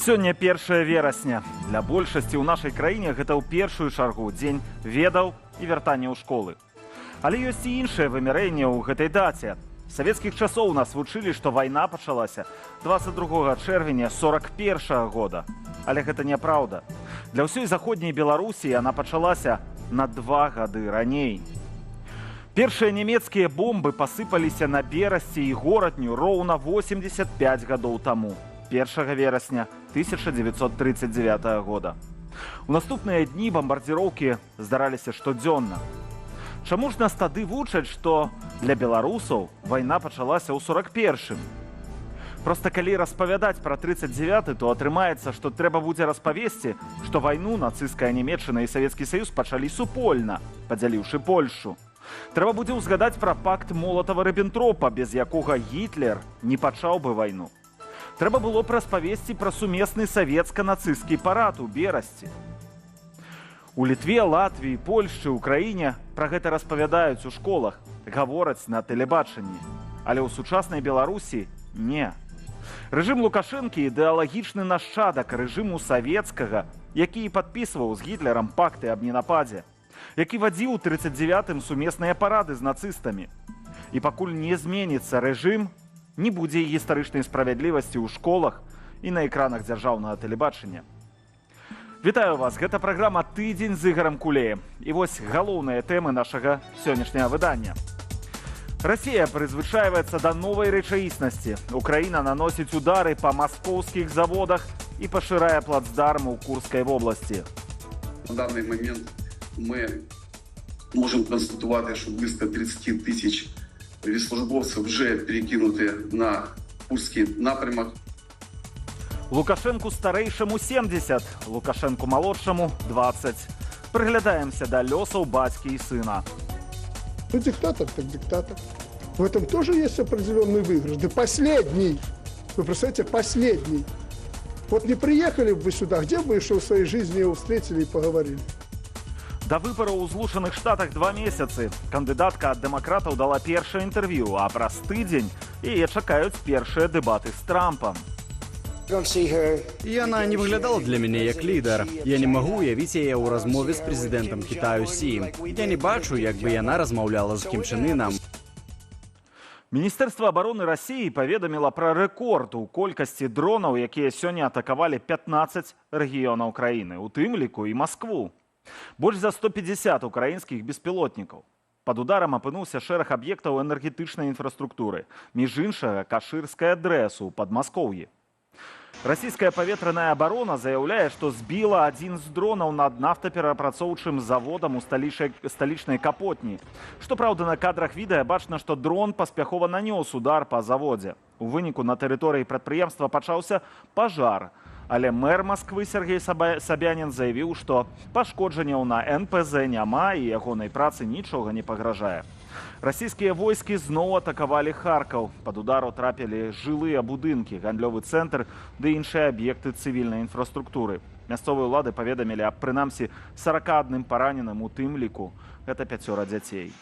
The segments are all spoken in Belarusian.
Сёння 1 верасня. Для большасці ў нашай краіне гэта ў першую чаргу дзень ведаў і вяртання ў школы. Але ёсць і іншае вымярэнне ў гэтай даце. З савецкіх часоў нас вучылі, што вайна пачалася 22 чэрвеня 41 года. Але гэта няпраўда. Для ўсёй заходняй Беларусі яна пачалася на 2 гады раней. Першыя нямецкія бомбы пасыпаліся на Берасці і Горатню роўна 85 гадоў таму. 1 верасня 1939 года. У наступныя дні бамбардзіроўкі здараліся штодзённа. Чаму ж нас тады вучаць, што для беларусаў вайна пачалася ў 41-м? Проста калі распавядаць пра 39-й, то атрымаецца, што трэба будзе распавесці, што вайну нацысцкая Нямецчына і Савецкі Саюз пачалі супольна, падзяліўшы Польшчу. Трэба будзе ўзгадаць пра пакт Молатава-Ріббентропа, без якога Гітлер не пачаў бы вайну. Трэба было распавесці пра сумесны савецка-нацысцкі парад у Берасці. У Літве, Латвіі, Польшчы, Украіне пра гэта распавядаюць у школах, гавораць на тэлебачанні. Але ў сучаснай Беларусі не. Рэжым Лукашэнкі ідэалагічны нашчадак рэжыму савецкага, які і падпісваў з Гітлерам пакты аб ненападзе, які вадзіў у 39-м сумесныя парады з нацыстамі. І пакуль не зменіцца рэжым, не будзе і гістарычнай справядлівасці ў школах і на экранах дзяржаўнага тэлебачання. Вітаю вас, гэта праграма «Тыдзень з Ігарам Кулеем». І вось галоўныя тэмы нашага сённяшняга выдання. Расія прызвычайваецца да новай рэчаіснасці. Украіна наносіць удары па маскоўскіх заводах і пашырае плацдарм у Курскай вобласці. На даний момент ми можемо констатувати, що близько 30 тисяч військовослужбовців вже перекинуті на Курський напрямок. Лукашенку старэйшаму 70, Лукашенку малодшаму 20. Прыглядаемся да лёсаў бацькі і сына. Ну, диктатор так диктатор. В этом тоже есть определенный выигрыш. Да последний. Вы представляете, последний. Вот не приехали бы вы сюда, где бы еще в своей жизни его встретили и поговорили? Да выбараў у Злучаных Штатах 2 месяцы. Кандыдатка ад дэмакратаў дала першае інтэрв'ю, а праз тыдзень яе чакаюць першыя дэбаты з Трампам. Яна не выглядала для мяне як лідар. Я не магу уявіць яе ў размове з прэзідэнтам Кітаю Сі. Я не бачу, як бы яна размаўляла з Кім Чен Ынам. Міністэрства абароны Расіі паведаміла пра рэкорд у колькасці дронаў, якія сёння атакавалі 15 рэгіёнаў краіны, у тым ліку і Маскву. Больш за 150 украінскіх беспілотнікаў. Пад ударам апынуўся шэраг аб'ектаў энергетычнай інфраструктуры, між іншага Кашырская ДРЭС у Падмаскоўі. Расійская паветраная абарона заяўляе, што збіла адзін з дронаў над нафтаперапрацоўчым заводам у сталічнай Капотні. Што праўда, на кадрах відэа бачна, што дрон паспяхова нанёс удар па заводзе. У выніку на тэрыторыі прадпрыемства пачаўся пажар. Але мэр Масквы Сергей Сабянін заявіў, што пашкоджанняў на НПЗ няма і ягонай працы нічога не пагражае. Расійскія войскі зноў атакавалі Харкаў. Пад удар трапілі жылыя будынкі, гандлёвы цэнтр ды іншыя аб'екты цывільнай інфраструктуры. Мясцовыя ўлады паведамілі аб прынамсі 41 параненым, у тым ліку гэта 5 дзяцей.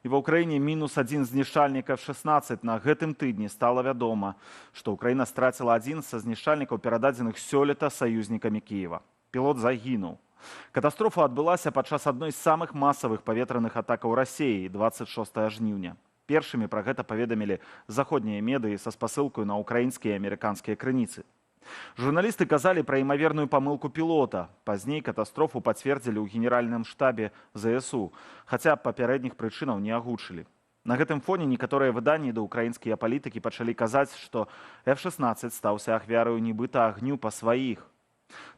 І ва ўкраіне мінус 1 знішчальнік F-16 на гэтым тыдні стала вядома, што Украіна страціла адзін са знішчальнікаў, перададзеных сёлета саюзнікамі Кіева. Пілот загінуў. Катастрофа адбылася падчас адной з самых масавых паветраных атакаў Расіі 26 жніўня. Першымі пра гэта паведамілі заходнія медыі са спасылкаю на украінскія і амерыканскія крыніцы. Журналісты казалі пра імаверную памылку пілота. Пазней катастрофу пацвердзілі ў генеральным штабе ЗСУ, хаця папярэдніх прычынаў не агучылі. На гэтым фоне некаторыя выданні да ўкраінскія палітыкі пачалі казаць, што F-16 стаўся ахвяраю нібыта агню па сваіх.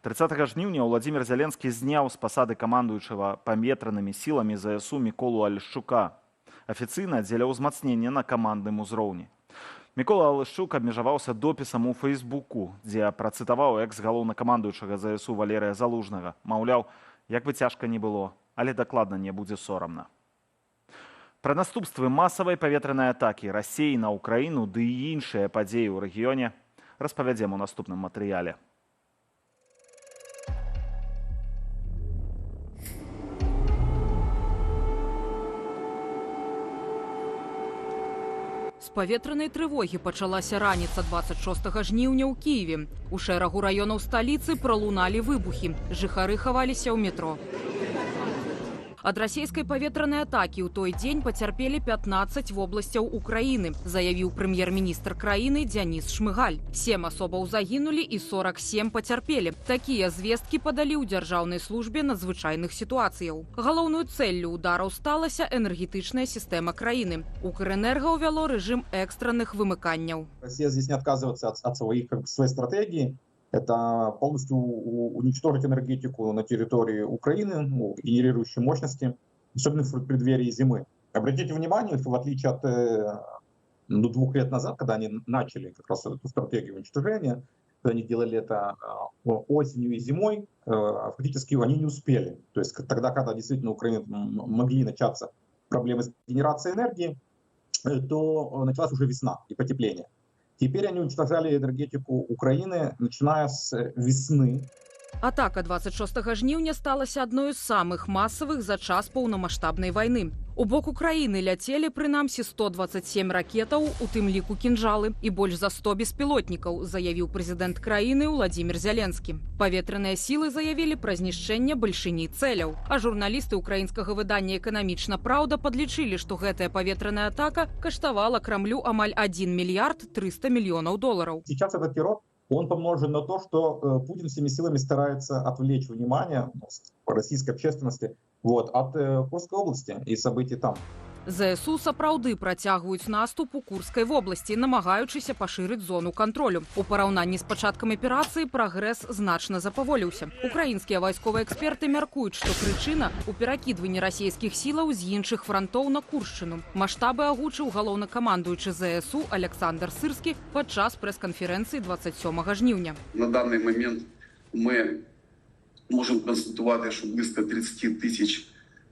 30 жніўня Владзімір Зеленскі зняў з пасады камандуючага паветранымі сіламі ЗСУ Міколу Алешчука. Афіцыйна дзеля ўзмацнення на камандным узроўні. Мікола Алешчук абмежаваўся допісам у Фейсбуку, дзе працытаваў экс-галоўнакамандуючага ЗСУ Валерыя Залужнага. Маўляў, як бы цяжка не было, але дакладна не будзе сорамна. Пра наступствы масавай паветранай атакі Расіі на Украіну ды і іншыя падзеі ў рэгіёне распавядзем у наступным матэрыяле. З паветранай трывогі пачалася раніца 26 жніўня ў Кіеве. У шэрагу раёнаў сталіцы пралуналі выбухі. Жыхары хаваліся ў метро. Ад расійскай паветранай атакі ў той дзень пацярпелі 15 вобласцяў Украіны, заявіў прэм'ер-міністр краіны Дзяніс Шмыгаль. 7 асобаў загінулі і 47 пацярпелі. Такія звесткі падалі ў дзяржаўнай службе надзвычайных сітуацыяў. Галоўною цэллю ўдараў сталася энергетычная сістэма краіны. Укрэнерга ўвяло рэжым экстранных вымыканняў. Россия здесь не отказывается от своей стратегии. Это полностью уничтожить энергетику на территории Украины, генерирующей мощности, особенно в преддверии зимы. Обратите внимание, что в отличие от 2 лет назад, когда они начали как раз эту стратегию уничтожения, когда они делали это осенью и зимой, фактически они не успели. То есть тогда, когда действительно Украина могли начаться проблемы с генерацией энергии, то началась уже весна и потепление. Теперь они уничтожали энергетику Украины, начиная с весны. Атака 26 жніўня сталася адной з самых масавых за час паўнамаштабнай вайны. У бок Украіны ляцелі прынамсі 127 ракетаў, у тым ліку кінжалы, і больш за 100 беспілотнікаў, заявіў прэзідэнт краіны Владзімір Зялensкі. Паветраныя сілы заявілі пра знішчэнне бальшыні цэляў. А журналісты украінскага выдання «Эканамічна Праўда» падлічылі, што гэтая паветраная атака каштавала Крамлю амаль 1 мільярд 300 мільёнаў долараў. Сейчас этот террор, он помножен на то, что Путин всеми силами старается отвлечь внимание российской общественности от Курской области и событий там. ЗСУ сапраўды працягваюць наступ у Курскай вобласці, намагаючыся пашырыць зону кантролю. У параўнанні з пачаткам аперацыі прагрэс значна запаволіўся. Украінскія вайсковыя эксперты мяркуюць, што прычына ў перакідванні расійскіх сілаў з іншых франтоў на Куршчыну. Маштабы агучыў галоўнакамандуючы ЗСУ Александр Сырскі падчас прэс-канферэнцыі 27 жніўня. На даний момент ми можемо констатувати, що близько 30 тисяч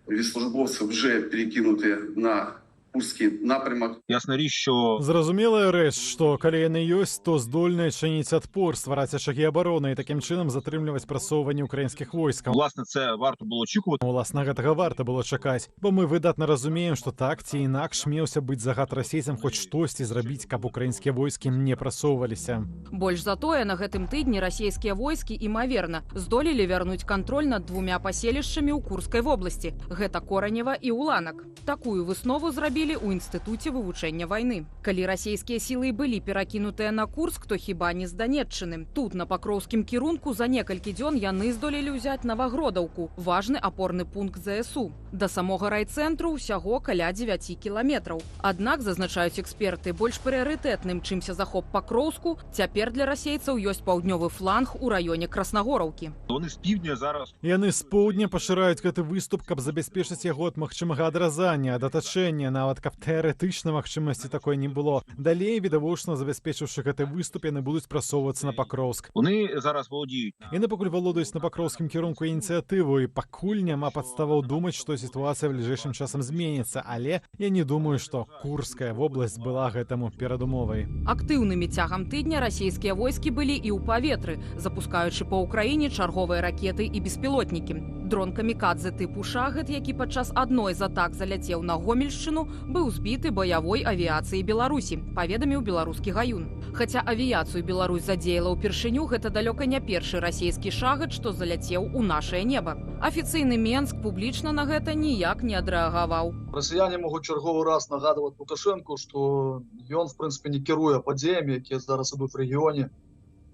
військовослужбовців вже перекинуті на Курський напрямок. Ясна річ, що Зразумелая рэч, што калі яны ёсць, то здольныя чыніць адпор, ствараць ачагі абароны і такім чынам затрымліваць прасоўванне украінскіх войскаў. власне це варто було очікувати. Уласна, гэтага варта было чакаць, бо мы выдатна разумеем, што так ці інакш меўся быць загад расейцам хоць штосьці зрабіць, каб украінскія войскі не прасоўваліся. Больш за тое, на гэтым тыдні расійскія войскі, імаверна, здолелі вярнуць кантроль над 2 паселішчамі ў Курскай вобласці. Гэта Коранева і Уланак. Такую выснову зрабілі ў інстытуце вывучэння вайны. Калі расійскія сілы былі перакінутыя на Курск, то хіба не з Данеччыны. Тут, на Пакроўскім кірунку, за некалькі дзён яны здолелі ўзяць Навагродаўку, важны апорны пункт ЗСУ. Да самога райцэнтру ўсяго каля 9 кіламетраў. Аднак, зазначаюць эксперты, больш прыярытэтным, чымся захоп Пакроўску, цяпер для расейцаў ёсць паўднёвы фланг у раёне Краснагораўкі. Вони з півдня зараз Яны з поўдня пашыраюць гэты выступ, каб забяспечыць яго ад магчымага адразання, ад атачэння, нават каб тэарэтычна магчымасці такой не было. Далей, відавочна забяспечыўшы гэты выступ, яны будуць прасоўвацца на Пакроўск. вони зараз володіють. Яны пакуль валодаюць на Пакроўскім кірунку ініцыятыву, і пакуль няма падставаў думаць, што сітуацыя бліжэйшым часам зменіцца, але я не думаю, што Курская вобласць была гэтаму перадумовай. Актыўнымі цягам тыдня расійскія войскі былі і ў паветры, запускаючы па ўкраіне чарговыя ракеты і беспілотнікі. Дрон камікадзе тыпу «Шахет», які падчас адной з атак заляцеў на Гомельшчыну, быў збіты баявой авіяцыяй Беларусі, паведаміў беларускі гаюн. Хаця авіяцыю Беларусь задзеяла ўпершыню, гэта далёка не першы расійскі «Шахет», што заляцеў у нашае неба. Афіцыйны Менск публічна на гэта ніяк не адрэагаваў. Расіяне могуць чарговы раз нагадваць Лукашэнку, што ён, в прынцыпе, не кіруе падзеямі, якія зараз ідуць в рэгіёне,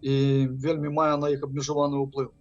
і вельмі мае на іх абмежаваны ўплыў.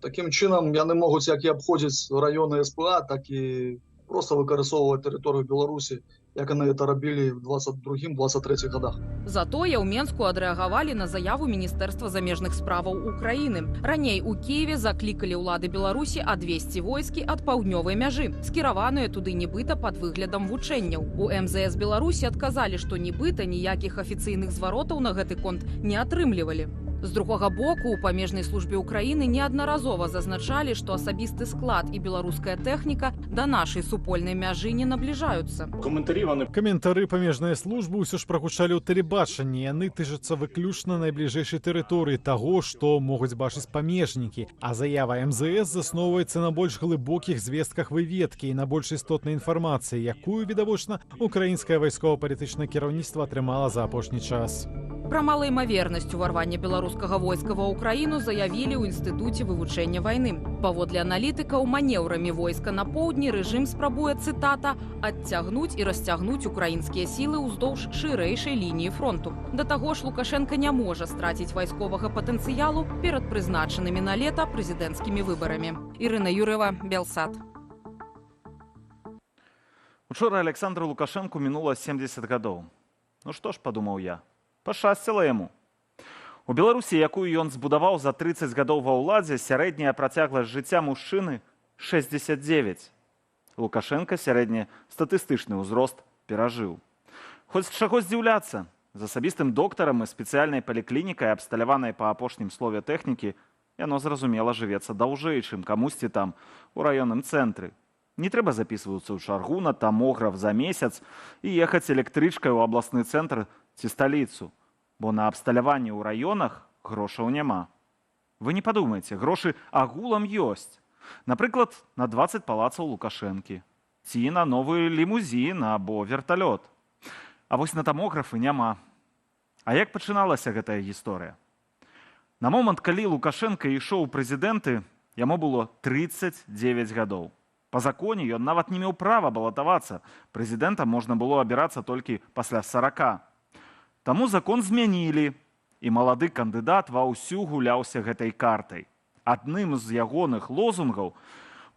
Такім чынам яны могуць як і абходзіць раёны СПА, так і проста выкарыстоўваць тэрыторыю Беларусі, як яны гэта рабілі в 22-23 годах. Затое ў Менску адрэагавалі на заяву Міністэрства замежных справаў Украіны. Раней у Кіеве заклікалі ўлады Беларусі адвесці войскі ад паўднёвай мяжы, скіраваныя туды нібыта пад выглядам вучэнняў. У МЗС Беларусі адказалі, што нібыта ніякіх афіцыйных зваротаў на гэты конт не атрымлівалі. З другога боку, у памежнай службе Украіны неаднаразова зазначалі, што асабісты склад і беларуская тэхніка да нашай супольнай мяжы не набліжаюцца. Каментары памежнай службы ўсё ж прагучалі ў тэлебачанні. Яны тычацца выключна найбліжэйшай тэрыторыі таго, што могуць бачыць памежнікі. А заява МЗС засноўваецца на больш глыбокіх звестках выведкі і на больш істотнай інфармацыі, якую, відавочна, украінскае вайскова-палітычнае кіраўніцтва атрымала за апошні час. Пра малаімавернасць уварвання беларускага войска ва ўкраіну заявілі ў інстытуце вывучэння вайны. Паводле аналітыкаў, манеўрамі войска на поўдні рэжым спрабуе, цытата, адцягнуць і расцягнуць украінскія сілы ўздоўж шырэйшай лініі фронту. Да таго ж Лукашенка не можа страціць вайсковага патэнцыялу перад прызначанымі на лета прэзідэнцкімі выбарамі. Ірына Юрыва, Белсат. Учора Александру Лукашенку мінула 70 гадоў. Ну што ж, падумаў я, пашчасціла яму. У Беларусі, якую ён збудаваў за 30 гадоў ва ўладзе, сярэдняя працягласць жыцця мужчыны 69. Лукашенка сярэдні статыстычны ўзрост перажыў. Хоць з чаго здзіўляцца, з асабістым доктарам і спецыяльнай паліклінікай, абсталяванай па апошнім слове тэхнікі, яно зразумела жывецца даўжэй, чым камусьці там у раённым цэнтры. Не трэба запісвацца ў чаргу на тамограф за месяц і ехаць электрычкай у абласны цэнтр ці сталіцу, бо на абсталяванне ў раёнах грошаў няма. Вы не падумайце, грошы агулам ёсць. Напрыклад, на 20 палацаў Лукашэнкі, ці на новы лімузін або верталёт. А вось на тамографы няма. А як пачыналася гэтая гісторыя? На момант, калі Лукашенка ішоў у прэзідэнты, яму было 39 гадоў. Па законе ён нават не меў права балатавацца. Прэзідэнтам можна было абірацца толькі пасля 40. Таму закон змянілі, і малады кандыдат ва ўсю гуляўся гэтай картай. Адным з ягоных лозунгаў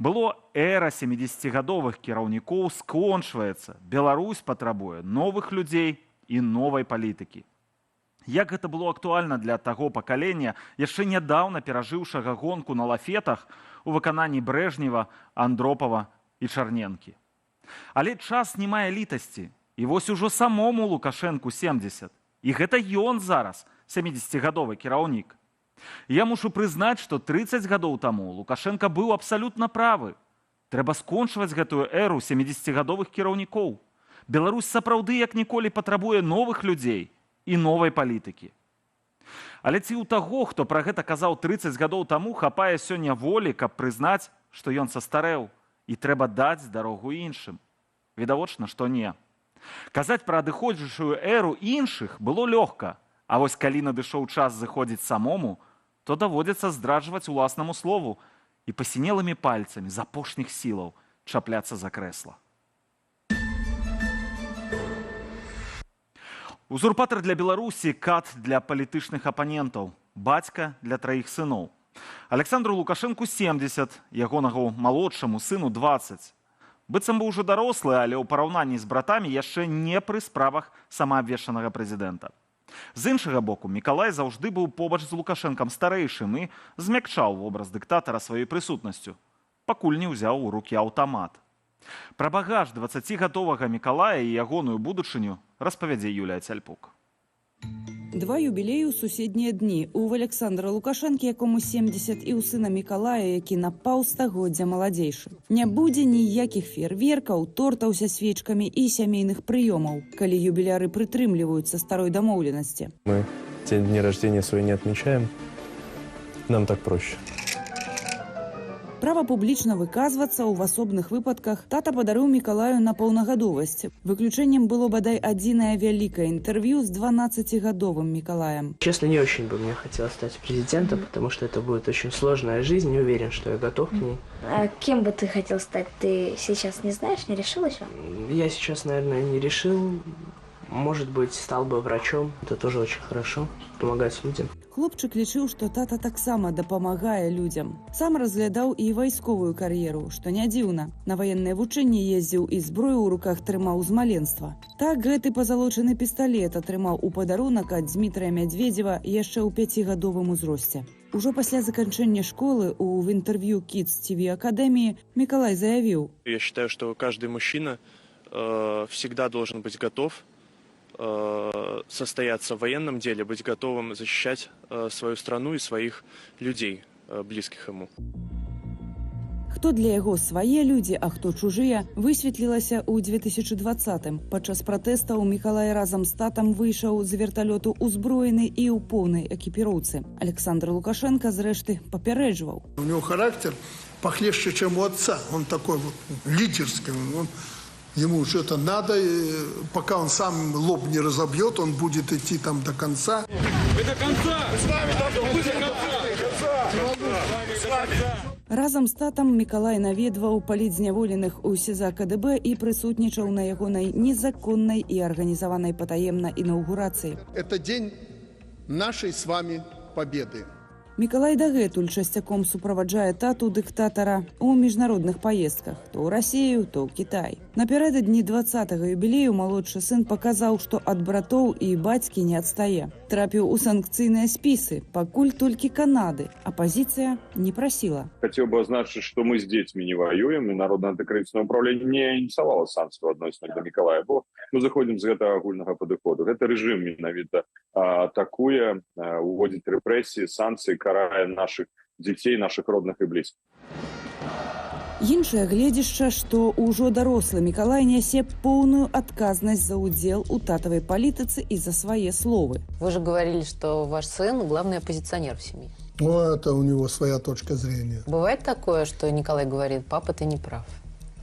было «Эра 70-гадовых кіраўнікоў скончваецца. Беларусь патрабуе новых людзей і новай палітыкі». Як гэта было актуальна для таго пакалення, яшчэ нядаўна перажыўшага гонку на лафетах у выкананні Брэжнева, Андропава і Чарненкі. Але час не мае літасці, і вось ужо самому Лукашэнку 70. І гэта ён зараз 70-гадовы кіраўнік. Я мушу прызнаць, што 30 гадоў таму Лукашенка быў абсалютна правы. Трэба скончваць гэтую эру 70-гадовых кіраўнікоў. Беларусь сапраўды як ніколі патрабуе новых людзей і новай палітыкі. Але ці ў таго, хто пра гэта казаў 30 гадоў таму, хапае сёння волі, каб прызнаць, што ён састарэў і трэба даць дарогу іншым? Відавочна, што не. Казаць пра адыходзячую эру іншых было лёгка, а вось калі надышоў час зыходзіць самому, то даводзіцца здраджваць уласнаму слову і пасінелымі пальцамі з апошніх сілаў чапляцца за крэсла. Узурпатар для Беларусі, кат для палітычных апанентаў, бацька для 3 сыноў. Александру Лукашенку 70, ягонага малодшаму сыну 20. Быццам бы ўжо дарослы, але ў параўнанні з братамі яшчэ не пры справах самаабвешчанага прэзідэнта. З іншага боку, Мікалай заўжды быў побач з Лукашэнкам старэйшым і змякчаў вобраз дыктатара сваёй прысутнасцю, пакуль не ўзяў у рукі аўтамат. Пра багаж 20-гадовага Мікалая і ягоную будучыню распавядзе Юлія Цяльпук. Два юбілеі ў суседнія дні. У Александра Лукашэнкі, якому 70, і ў сына Мікалая, які на паўстагоддзя маладзейшы. Не будзе ніякіх фейерверкаў, тортаў са свечкамі і сямейных прыёмаў, калі юбіляры прытрымліваюцца старой дамоўленасці. Мы дни рождения свои не отмечаем. Нам так проще. Права публічна выказвацца ў асобных выпадках тата падарыў Мікалаю на паўнагадовасць. Выключэннем было бадай адзінае вялікае інтэрв'ю з 12-гадовым Мікалаем. Честно, не очень бы мне хотелось стать президентом, потому что это будет очень сложная жизнь, не уверен, что я готов к ней. А кем бы ты хотел стать? Ты сейчас не знаешь, не решил еще? Я сейчас, наверное, не решил. Может быть, стал бы врачом. Это тоже очень хорошо, помогать людям. Хлопчык лічыў, што тата таксама дапамагае людзям. Сам разглядаў і вайсковую кар'еру, што не дзіўна. На ваеннае вучэнне ездзіў і зброю ў руках трымаў з маленства. Так гэты пазалочаны пісталет атрымаў у падарунак ад Дмітрая Мядзведзева яшчэ ў 5-гадовым узросце. Ужо пасля заканчэння школы в інтэрв'ю Kids TV Акадэміі Мікалай заявіў: Я считаю, что каждый мужчина всегда должен быть готов состояться в военном деле, быть готовым защищать свою страну и своих людей, близких ему. Хто для яго свае людзі, а хто чужыя, высветлілася ў 2020-м. Падчас пратэстаў Мікалай разам з татам выйшаў з верталёту ўзброены і ў поўнай экіпіроўцы. Александр Лукашенко, зрэшты, папярэджваў. У него характер похлеще, чем у отца. Он такой вот лидерский. Ему что-то надо, пока он сам лоб не разобьет, он будет идти там до конца. Вы до конца! Мы с вами, вы до конца! Разам з татам Мікалай наведваў палітзняволеных у СІЗА КДБ і прысутнічаў на ягонай незаконнай і арганізаванай патаемна інаўгурацыі. Это день нашей с вами победы. Мікалай дагэтуль часцяком суправаджае тату дыктатара ў міжнародных паездках то ў Расію, то ў Кітай. Напярэдадні 20-го юбілею малодшы сын паказаў, што ад братоў і бацькі не адстае. Трапіў у санкцыйныя спісы, пакуль толькі Канады. Апозіцыя не прасіла. Хотел бы означить, что мы с детьми не воюем, и Народное антикризисное управление не инициировало санкцию адносна до Миколая, бо мы заходим з гэтага агульнага падыходу. Гэта рэжым менавіта атакуе, уводзіць рэпрэсіі, санкцыі, карае наших дзяцей, наших родных і блізкіх. Іншае гледзішча, што ўжо дарослы Мікалай нясе поўную адказнасць за ўдзел у татавай палітыцы і за свае словы. Вы же говорили, что ваш сын главный оппозиционер в семье. Ну, это у него своя точка зрения. Бывает такое, что Николай говорит: папа, ты не прав?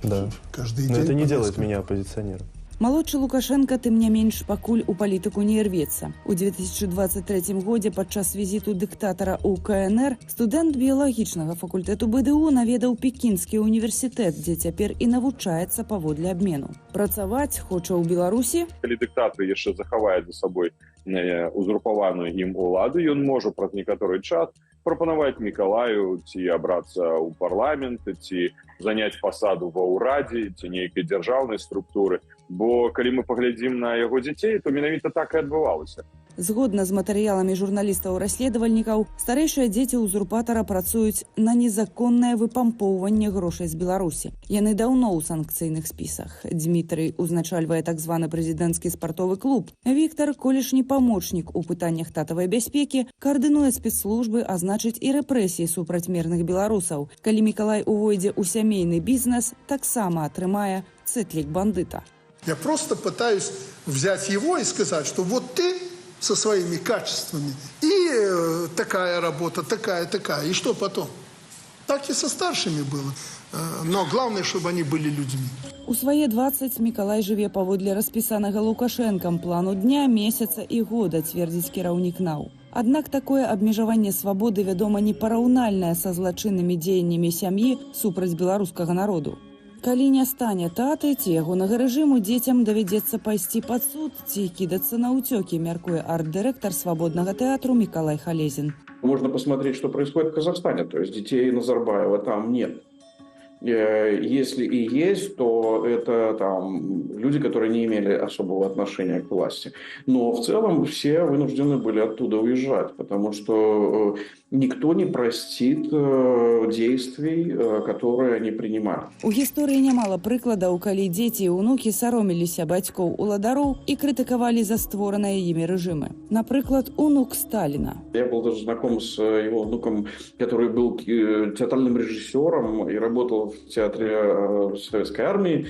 Да. Каждый Но день это не делает меня оппозиционером. Малодшы Лукашенко, тым не менш, пакуль у палітыку не рвецца. У 2023 годзе падчас візіту дыктатара ў КНР студэнт біялагічнага факультэту БДУ наведаў Пекінскі універсітэт, дзе цяпер і навучаецца паводле абмену. Працаваць хоча ў Беларусі. Калі дыктатар яшчэ захавае за сабой узурпаваную ім уладу, ён можа праз некаторы час прапанаваць Мікалаю ці абрацца ў парламент, ці заняць пасаду ва ўрадзе, ці нейкай дзяржаўнай структуры. Бо калі мы паглядзім на яго дзяцей, то менавіта так і адбывалася. Згодна з матэрыяламі журналістаў-расследавальнікаў, старэйшыя дзеці ўзурпатара працуюць на незаконнае выпампоўванне грошай з Беларусі. Яны даўно ў санкцыйных спісах. Дмітрый узначальвае так званы прэзідэнцкі спартовы клуб. Віктар, колішні памочнік у пытаннях татавай бяспекі, каардынуе спецслужбы, а значыць і рэпрэсіі супраць мірных беларусаў. Калі Мікалай увойдзе ў сямейны бізнес, таксама атрымае цэтлік бандыта. Я просто пытаюсь взять его и сказать, что вот ты со своими качествами и такая работа, такая. И что потом? Так и со старшими было. Но главное, чтобы они были людьми. У свае 20 Мікалай жыве паводле распісанага Лукашэнкам плану дня, месяца і года, цвердзіць кіраўнік НАУ. Аднак такое абмежаванне свабоды, вядома, непараўнальнае са злачыннымі дзеяннямі сям'і супраць беларускага народу. Калі не стане таты ці ягонага рэжыму, дзецям давядзецца пайсці пад суд ці кідацца на ўцёкі, мяркуе арт-дырэктар свабоднага тэатру Миколай Халезин. Можно посмотреть, что происходит в Казахстане. То есть детей Назарбаева там нет. Если и есть, то это там люди, которые не имели особого отношения к власти. Но в целом все вынуждены были оттуда уезжать, потому что никто не простит действий, которые они принимали. У гісторыі нямала прыкладаў, калі дзеці і ўнукі сароміліся бацькоў уладароў і крытыкавалі за створаныя імі рэжымы. Напрыклад, унук Сталина. Я был даже знаком с его внуком, который был театральным режиссером и работал в театре Советской армии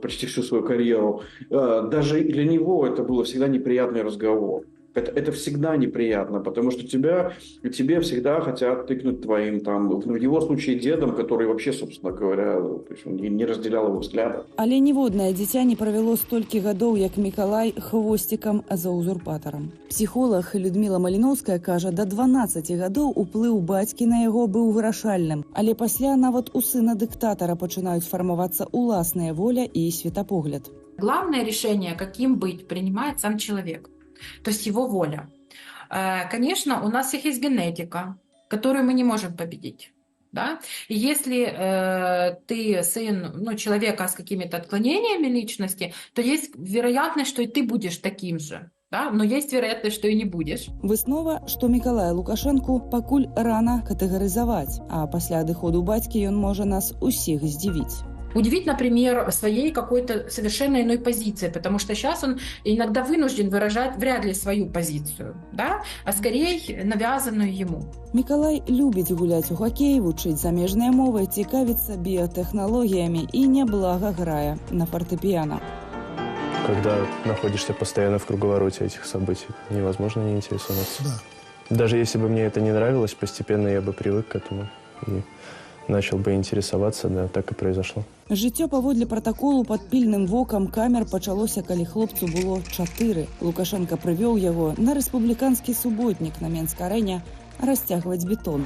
почти всю свою карьеру. Даже для него это было всегда неприятный разговор. Это всегда неприятно, потому что тебе всегда хотят тыкнуть твоим, там, в его случае, дедом, который вообще, собственно говоря, то есть он не разделял его взгляда. Але ніводнае дзіця не правяло столькі гадоў, як Мікалай, хвосцікам за узурпатарам. Псіхолог Людміла Маліноўская кажа, да 12 гадоў уплыў бацькі на яго быў вырашальным, але пасля нават у сына дыктатара пачынаюць фармавацца уласная воля і светапогляд. Главное решение, каким быть, принимает сам человек. То есть его воля. Конечно, у нас всех есть генетика, которую мы не можем победить. Да? И если ты сын человека с какими-то отклонениями личности, то есть вероятность, что и ты будешь таким же. Да? Но есть вероятность, что и не будешь. Выснова, што Мікалая Лукашэнку пакуль рана катэгарызаваць, а пасля адыходу бацькі ён можа нас усіх здзівіць. удивить, например, своей какой-то совершенно иной позицией, потому что сейчас он иногда вынужден выражать вряд ли свою позицию, да, а скорее навязанную ему. Мікалай любіць гуляць у хакей, вучыць замежныя мовы, цікавіцца біятэхналогіямі і няблага грае на фартэпіяна. Когда находишься постоянно в круговороте этих событий, невозможно не интересоваться. Да. Даже если бы мне это не нравилось, постепенно я бы привык к этому и начал бы интересоваться, да, так и произошло. Жыццё паводле пратаколу пад пільным вокам камер пачалося, калі хлопцу было 4. Лукашенко прывёў яго на рэспубліканскі суботнік на Менскай-арэне расцягваць бетон.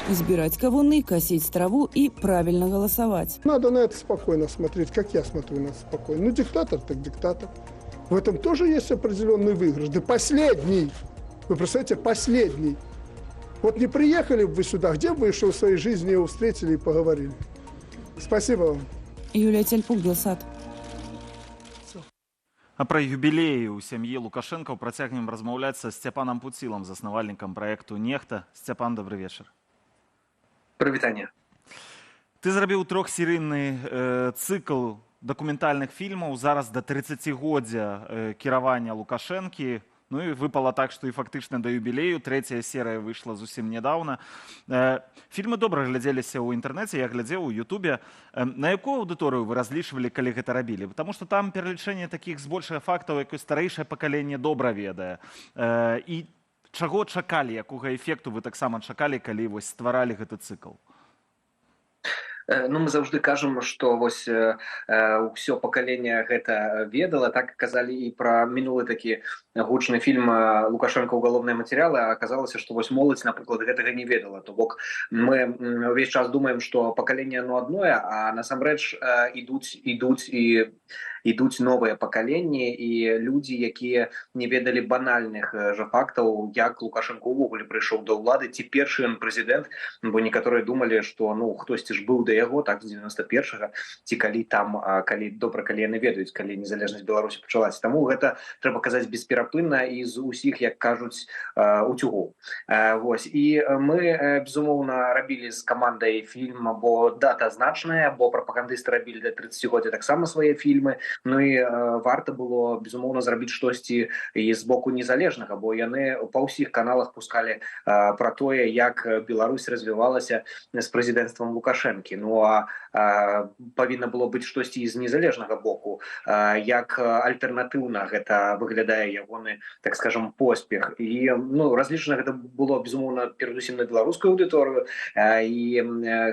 Избирать кавуны, косить траву и правильно голосовать. Надо на это спокойно смотреть, как я смотрю на это спокойно. Ну, диктатор так диктатор. В этом тоже есть определенный выигрыш. Да последний! Вы представляете, последний. Вот не приехали бы вы сюда, где бы еще в своей жизни его встретили и поговорили. Спасибо вам. Юлия Тельпук, Белсат. А пра юбілеі ў сям'і Лукашэнка працягнем размаўляць са Сцяпанам Пуцілам, заснавальнікам праекту «Нехта». Сцяпан, добрый вечар. Прывітанне. Ты зрабіў трохсерыйны цыкл дакументальных фільмаў зараз да 30годдзя кіравання Лукашэнкі. Ну і выпала так, што і фактычна да юбілею. 3-я серыя выйшла зусім нядаўна. Фільмы добра глядзеліся ў інтэрнэце, я глядзеў у Ютубе. На якую аўдыторыю вы разлічвалі, калі гэта рабілі? Таму што там пералічэнне такіх збольшага фактаў, якое старэйшае пакаленне добра ведае. І чаго чакалі, якога эфекту вы таксама чакалі, калі вось стваралі гэты цыкл? Ну, мы заўжды кажам, што вось ўсё пакаленне гэта ведала, так казалі і пра мінулы такі гучны фільм «Лукашенко. Уголовные материалы», а аказалася, што вось моладзь, напрыклад, гэтага не ведала. То бок мы ўвесь час думаем, што пакаленне адное, а насамрэч ідуць новыя пакаленні і людзі, якія не ведалі банальных жа фактаў, як Лукашенко ўвогуле прыйшоў да ўлады, ці першы ён прэзідэнт, бо некаторыя думалі, што ну хтосьці ж быў да яго, так, з 91-го, ці калі там, калі яны ведаюць, калі незалежнасць Беларусі пачалася. Таму гэта трэба казаць бесперапынна і з усіх, як кажуць, уцюгоў. Вось. І мы, безумоўна, рабілі з камандай фільм, бо дата значная, бо прапагандысты рабілі да 30годдзя таксама свае фільмы. Ну і варта было, безумоўна, зрабіць штосьці і з боку незалежнага, бо яны па ўсіх каналах пускалі пра тое, як Беларусь развівалася з прэзідэнцтвам Лукашэнкі. Ну а павінна было быць штосьці з незалежнага боку, як альтэрнатыўна гэта выглядае ягоны, так скажам, поспех. І ну, разлічана гэта было, безумоўна, перадусім на беларускую аўдыторыю, і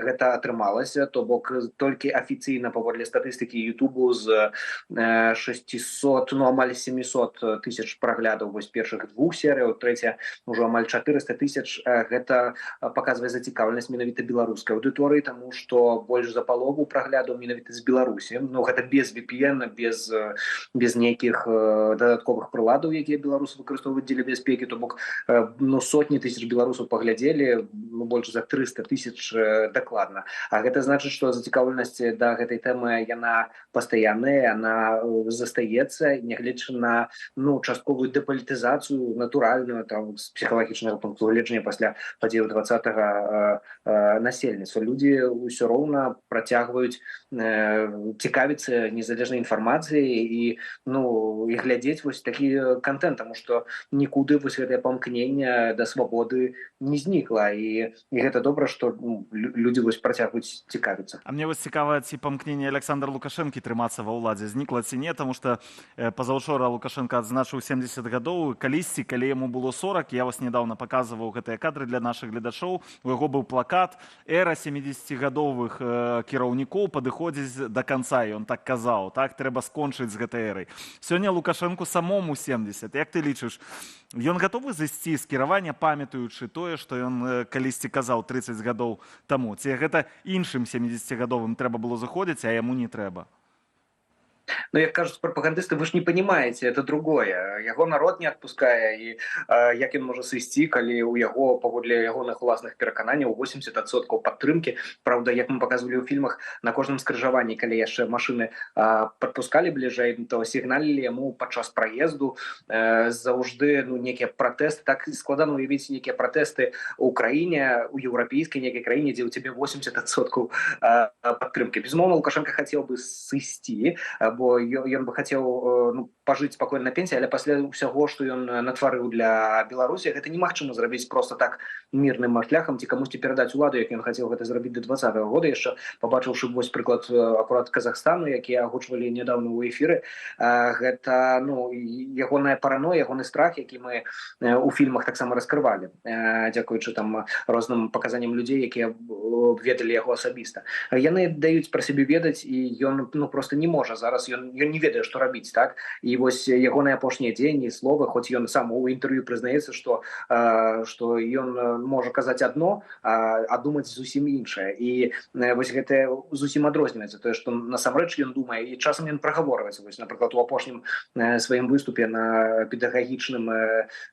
гэта атрымалася, то бок толькі афіцыйна паводле статыстыкі Ютубу з 600, ну амаль 700 тысяч праглядаў вось першых 2 серый, трэця ўжо амаль 400 тысяч. Гэта паказвае зацікаўленасць менавіта беларускай аўдыторыі, таму што больш за палову праглядаў менавіта з Беларусі. Ну гэта без VPN, без нейкіх дадатковых прыладаў, якія беларусы выкарыстоўваюць дзеля бяспекі. То бок ну, сотні тысяч беларусаў паглядзелі, ну, больш за 300 тысяч дакладна. А гэта значыць, што зацікаўленасць да гэтай тэмы яна пастаянная, она застаецца, нягледзячы на ну, частковую дэпалітызацыю натуральную там, з псіхалагічнага пункту гледжання пасля падзеяў 20-го насельніцтва. Людзі ўсё роўна працягваюць цікавіцца незалежнай інфармацыяй і, ну, і глядзець вось такі контент, таму што нікуды вось гэтае памкненне да свабоды не знікла. І гэта добра, што ну, людзі вось працягваюць цікавіцца. А мне вось цікава, ці памкненне Александра Лукашэнкі трымацца ва ўладзе знікла ці не, таму што пазаўчора Лукашенко адзначыў 70 гадоў. Калісьці, калі яму было 40, я вас недавно паказваў гэтыя кадры для нашых гледачоў, у яго быў плакат «Эра 70-гадовых кіраўнікоў падыходзіць да канца», і ён так казаў, так, трэба скончыць з гэтай эрай. Сёння Лукашэнку самому 70. Як ты лічыш, ён гатовы зайсці з кіравання, памятаючы тое, што ён калісьці казаў 30 гадоў таму? Ці гэта іншым 70-гадовым трэба было заходзіць, а яму не трэба? Но, як кажуць прапагандысты, вы ж не понимаете, это другое. Яго народ не адпускае, і як ён можа сысці, калі ў яго, паводле ягоных уласных перакананняў, 80% падтрымкі. Праўда, як мы показывалі ў фільмах, на кожным скрыжаванні, калі яшчэ машыны падпускалі бліжэй, то сігналілі яму падчас праезду заўжды некія пратэсты. Так складана уявіць некія пратэсты ў краіне, у еўрапейскай некай краіне, дзе ў цябе 80% падтрымкі. Безумоўна, Лукашенко хацеў бы сысці, бо ён бы хацеў пажыць спакойна на пенсіі, але пасля ўсяго, што ён натварыў для Беларусі, гэта немагчыма зрабіць просто так мірным шляхам ці камусьці перадаць уладу, як ён хацеў гэта зрабіць до 2020 года, яшчэ пабачыўшы вось прыклад акурат Казахстану, які агучвалі нядаўна ў эфіры. Гэта ягоная параноя, ягоны страх, які мы у фільмах таксама раскрывалі, дзякуючы там розным паказанням людзей, якія ведалі яго асабіста. Яны даюць пра сябе ведаць, і ён просто не можа зараз, ён не ведае, што рабіць, так? І вось ягоныя апошнія дзеянні, словы, хоць ён сам у інтэрв'ю прызнаецца, што ён можа казаць адно, а думаць зусім іншае. І вось гэта зусім адрозніваецца, тое, што насамрэч ён думае, і часам ён прагаворваецца. Вось, напрыклад, у апошнім сваім выступе на педагагічным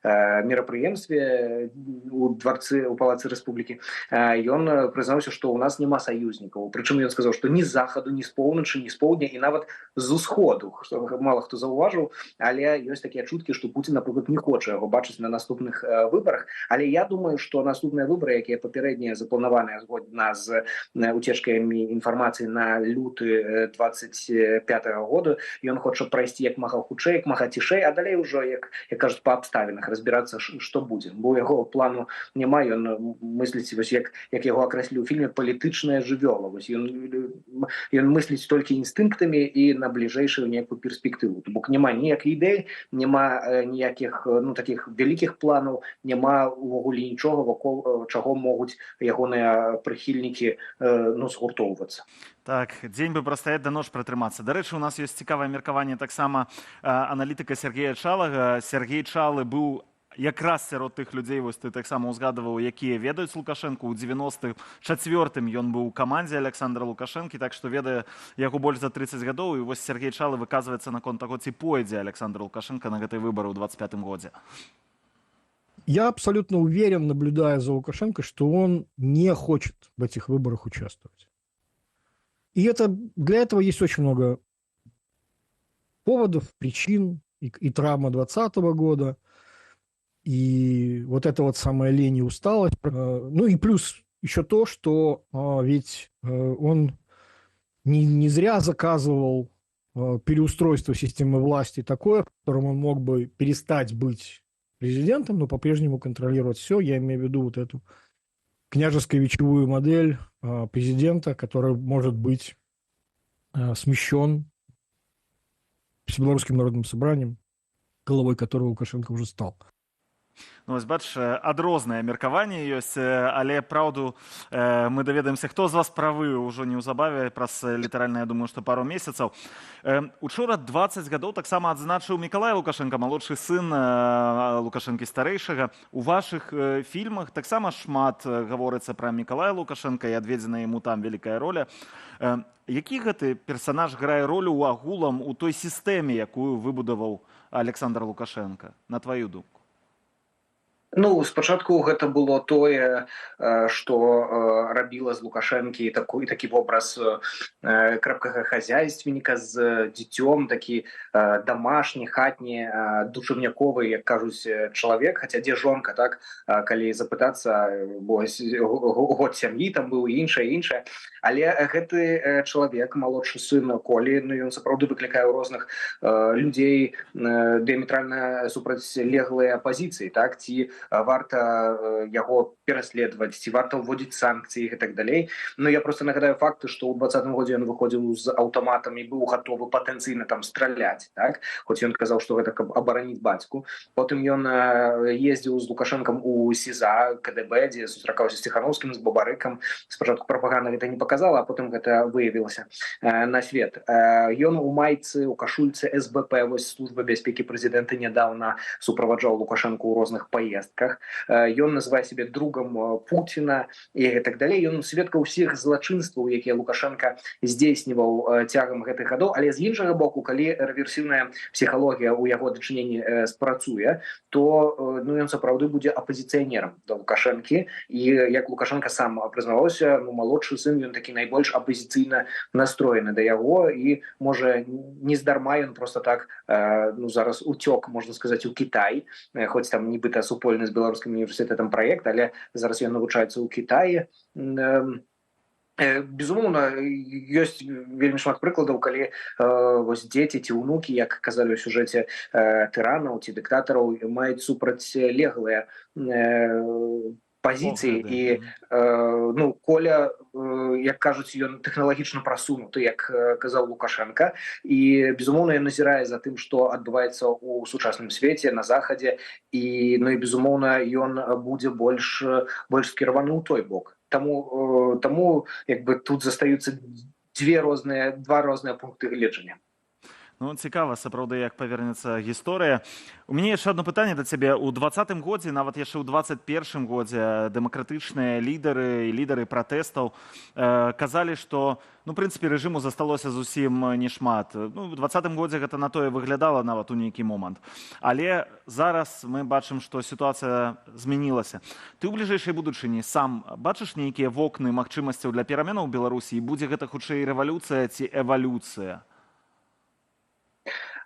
мерапрыемстве у дварцы, у палацы Рэспублікі, ён прызнаўся, што ў нас няма саюзнікаў. Прычым ён сказаў, што ні з захаду, ні з поўначы, ні з поўдня, і нават з усходу, што мала хто заўважыў, але ёсць такія чуткі, што Пуцін, напрыклад, не хоча яго бачыць на наступных выбарах. Але я думаю, што наступныя выбары, якія папярэднія запланаваныя згодна з уцечкамі інфармацыі на люты 25 года, ён хоча прайсці як мага хутчэй, як мага цішэй, а далей ужо, як кажуць, па абставінах разбірацца, што будзе. Бо яго плану няма, ён мысліць, вось як яго акрэслілі ў фільме, палітычная жывёла. Вось ён мысліць толькі інстынктамі і на бліжэйшую некую перспектыву. То бок няма ніякай ідэй, няма ніякіх такіх вялікіх планаў, няма увогуле нічога, вакол чаго могуць ягоныя прыхільнікі згуртоўвацца. Так, дзень бы прастаяць да ноч пратрымацца. Дарэчы, у нас ёсць цікавае меркаванне таксама аналітыка Сергея Чалага. Сергей Чалы быў якраз сярод тых людзей, вось ты таксама узгадываў, якія ведаюць Лукашэнку. У 94-м ён быў у камандзе Александра Лукашэнкі, так што ведае яго больш за 30 гадоў. І вось Сергей Чалы выказваецца наконт таго, ці пойдзе Александр Лукашенко на гэтыя выбары ў 25-м годзе. Я абсолютно уверен, наблюдая за Лукашенко, что он не хочет в этих выборах участвовать. И для этого есть очень много поводов, причин, и травма 2020 года, и вот эта вот самая лень и усталость. Ну и плюс еще то, что ведь он не зря заказывал переустройство системы власти такое, в котором он мог бы перестать быть президентом, но по-прежнему контролировать все. Я имею в виду вот эту княжеско-вечевую модель президента, который может быть смещен Всебелорусским народным собранием, головой которого Лукашенко уже стал. Ну, вось, бач, адрознае меркаванне ёсць, але праўду мы даведаемся, хто з вас правы ўжо неўзабаве, праз літаральна, я думаю, што пару месяцаў. Учора 20 гадоў таксама адзначыў Мікалай Лукашенко, малодшы сын Лукашэнкі старэйшага. У вашых фільмах таксама шмат гаворыцца пра Мікалая Лукашенка і адведзена яму там вялікая роля. Які гэты персанаж грае ролю ў агулам у той сістэме, якую выбудаваў Александр Лукашенко, на тваю думку? Ну, спачатку гэта было тое, што рабіла з Лукашэнкі такі вобраз крапкага хазяйственніка з дзіцём, такі дамашні, хатні, душевняковы, як кажуць, чалавек, хаця дзе жонка, так, калі запытацца, бо год сям'і там быў і іншае. Але гэты чалавек, малодшы сын Колі, ён сапраўды выклікае ў розных людзей дыяметральна супрацьлеглыя пазіцыі, так, ці варта яго пераследаваць, ці варта ўводзіць санкцыі і так далей. Но я просто нагадаю факты, што ў 2020 годзе ён выходзіў з аўтаматам і быў гатовы патэнцыйна там страляць, так? Хоць ён казаў, што гэта каб абараніць бацьку. Потым ён ездзіў з Лукашэнкам у СІЗА, КДБ, дзе сустракаўся з Ціхановскім, з Бабарыкам. Спачатку прапаганда гэта не показала, а потым гэта выявілася на свет. Ён у майцы, у кашульцы СБП, вось служба бяспекі прэзідэнта, нядаўна суправаджаў Лукашэнку ў розных паездках. звестках, ён называе сябе другам Пуціна і так далей. Ён сведка ўсіх злачынстваў, якія Лукашенко здзейсніваў цягам гэтых гадоў, але з іншага боку, калі рэверсіўная псіхалогія ў яго дачыненні спрацуе, то ён сапраўды будзе апазіцыянерам да Лукашэнкі, і як Лукашенко сам прызнаваўся, малодшы сын, ён такі найбольш апазіцыйна настроены да яго, і можа нездарма ён просто так зараз уцёк, можна сказаць, у Кітай, хоць там нібыта супольны з беларускім універсітэтам праект, але зараз ён навучаецца ў Кітаі. Безумоўна, ёсць вельмі шмат прыкладаў, калі вось дзеці ці ўнукі, як казалі ў сюжэце, тыранаў ці дыктатараў маюць супрацьлеглыя пазіцыі, і Коля, як кажуць, ён тэхналагічна прасунуты, як казаў Лукашенко, і безумоўна ён назірае за тым, што адбываецца ў сучасным свеце на захадзе, і безумоўна ён будзе больш скіраваны ў той бок. Таму тут застаюцца два розныя пункты гледжання. Цікава, сапраўды, як павернецца гісторыя. У мяне яшчэ одно пытанне да цябе. У 2020 годзе, нават яшчэ ў 2021 годзе дэмакратычныя лідары і лідары пратэстаў казалі, што, в прынцыпе, рэжыму засталося зусім нешмат. У 2020 годзе гэта на тое выглядала нават у нейкі момант. Але зараз мы бачым, што сітуацыя змянілася. Ты ў бліжэйшай будучыні сам бачыш нейкія вокны магчымасцяў для пераменаў у Беларусі, і будзе гэта хутчэй рэвалюцыя ці эвалюцыя?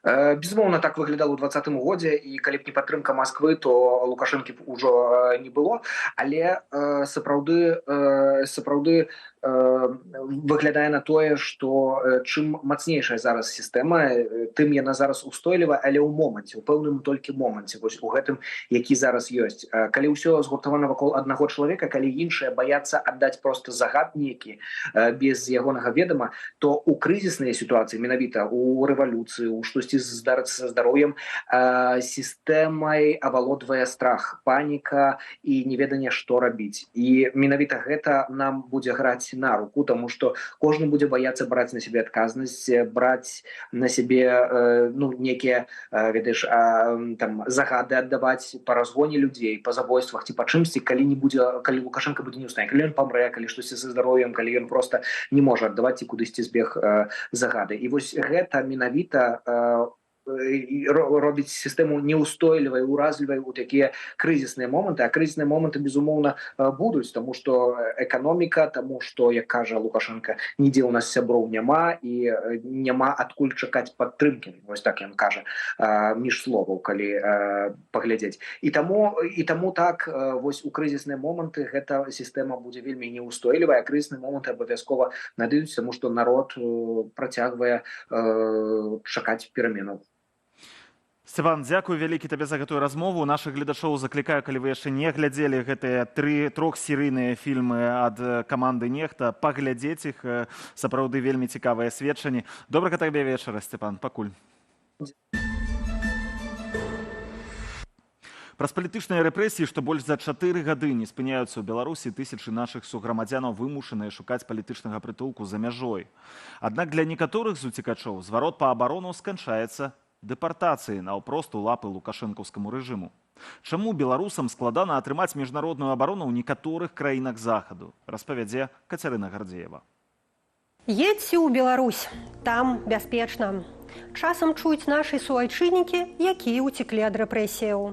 Безумоўна, так выглядала ў 2020 годзе, і калі б не падтрымка Масквы, то Лукашэнкі б ужо не было, але сапраўды выглядае на тое, што чым мацнейшая зараз сістэма, тым яна зараз устойлівая, але ў моманце, у пэўным толькі моманце, вось у гэтым, які зараз ёсць. Калі ўсё згуртавана вакол аднаго чалавека, калі іншыя баяцца аддаць проста загад нейкі без ягонага ведама, то ў крызісныя сітуацыі, менавіта ў рэвалюцыі, у штосьці здарыцца са здароўем, сістэмай авалодвае страх, паніка і неведанне, што рабіць. І менавіта гэта нам будзе граць на руку, тому што кожны будзе баяцца браць на сябе адказнасць, браць на сябе некія, ведаеш, загады аддаваць па разгоне людзей, па забойствах ці па чымсьці, калі Лукашенко будзе не ў стане, калі ён памрэ, калі штосьці са здароўем, калі ён проста не можа аддаваць і кудысьці збег загады. І вось гэта менавіта робіць сістэму неустойлівай, уразлівай у такія крызісныя моманты, а крызісныя моманты, безумоўна, будуць, таму што эканоміка, таму што, як кажа Лукашенко, нідзе ў нас сяброў няма, і няма адкуль чакаць падтрымкі, вось так ён кажа, між словаў, калі паглядзець. І таму так, вось у крызісныя моманты гэта сістэма будзе вельмі неустойлівая, а крызісныя моманты абавязкова надыдуць, таму што народ працягвае чакаць пераменаў. Сцяпан, дзякуй вялікі табе за гэтую размову. Нашых гледачоў заклікаю, калі вы яшчэ не глядзелі гэтыя трохсерыйныя фільмы ад каманды «Нехта», паглядзець іх, сапраўды вельмі цікавыя сведчанні. Добрага табе вечара, Сцяпан, пакуль. Праз палітычныя рэпрэсіі, што больш за 4 гады не спыняюцца ў Беларусі, тысячы нашых суграмадзянаў вымушаныя шукаць палітычнага прытулку за мяжой. Аднак для некаторых з уцекачоў зварот па абарону сканчаецца дэпартацыі наўпрост у лапы лукашэнкаўскаму рэжыму. Чаму беларусам складана атрымаць міжнародную абарону ў некаторых краінах захаду, распавядзе Кацярына Гардзеева. Едзьце ў Беларусь, там бяспечна. Часам чуюць нашы суайчыннікі, якія ўцеклі ад рэпрэсіяў.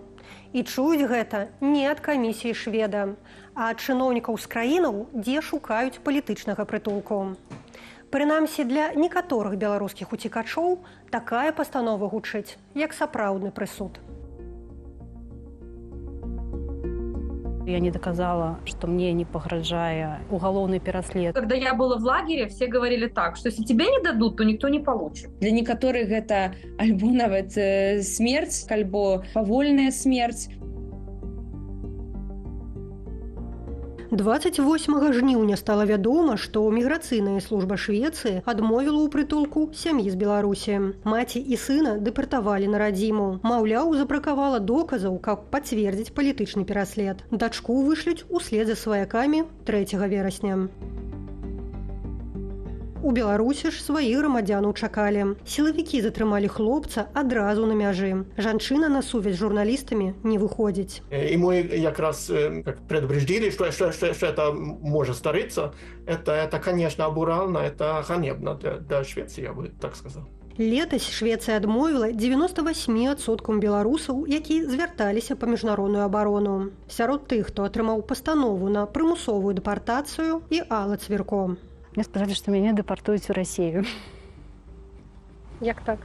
І чуюць гэта не ад камісіі шведа, а ад чыноўнікаў з краінаў, дзе шукаюць палітычнага прытулку. Прынамсі, для некаторых беларускіх уцекачоў такая пастанова гучыць, як сапраўдны прысуд. Я не доказала, что мне не погрожая уголовный пераслед. Когда я была в лагере, все говорили так, что если тебе не дадут, то никто не получит. Для некоторых это альбо нават смерць, альбо павольная смерць. 28 жніўня стала вядома, што міграцыйная служба Швецыі адмовіла ў прытулку сям'і з Беларусі. Маці і сына дэпартавалі на радзіму. Маўляў, запракавала доказаў, каб пацвердзіць палітычны пераслед. Дачку вышлюць услед за сваякамі 3 верасня. У Беларусі ж сваіх грамадзянаў чакалі. Сілавікі затрымалі хлопца адразу на мяжы. Жанчына на сувязь з журналістамі не выходзіць. И мы как раз предупреждили, что это может стариться. Это, конечно, обурально, это ганебно для Швеции, я бы так сказал. Летась Швецыя адмовіла 98% беларусаў, які звярталіся па міжнародную абарону. Сярод тых, хто атрымаў пастанову на прымусовую дэпартацыю, і Алла Цвірко. Мне сказали, что меня депортуют в Россию. Як так?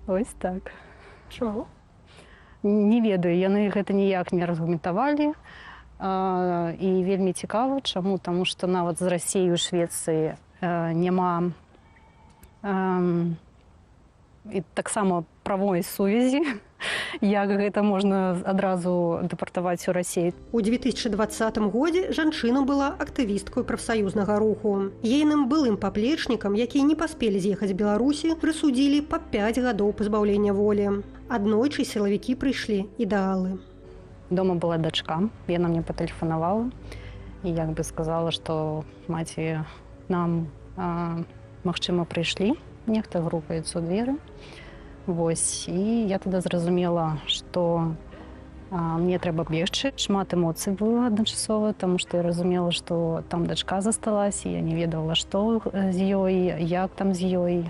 Ось так. Чому? Не ведаю, яны гэта ніяк не аргументавалі. І вельмі цікава, чаму? Таму што нават з Расіяй у Швецыі няма і таксама правой сувязі, як гэта можна адразу дэпартаваць у Расію. У 2020 годзе жанчына была актывісткай прафсаюзнага руху. Ейным былым паплечнікам, якія не паспелі з'ехаць з Беларусі, прысудзілі па 5 гадоў пазбаўлення волі. Аднойчы сілавікі прыйшлі і да Аллы. Дома была дачка, яна мне патэлефанавала і як бы сказала, што маці, нам, магчыма, прыйшлі, нехта грукаецца ў дзверы. Вось, і я тады зразумела, што мне трэба бегчы. Шмат эмоцый было адначасова, таму што я разумела, што там дачка засталася, я не ведала, што з ёй, як там з ёй,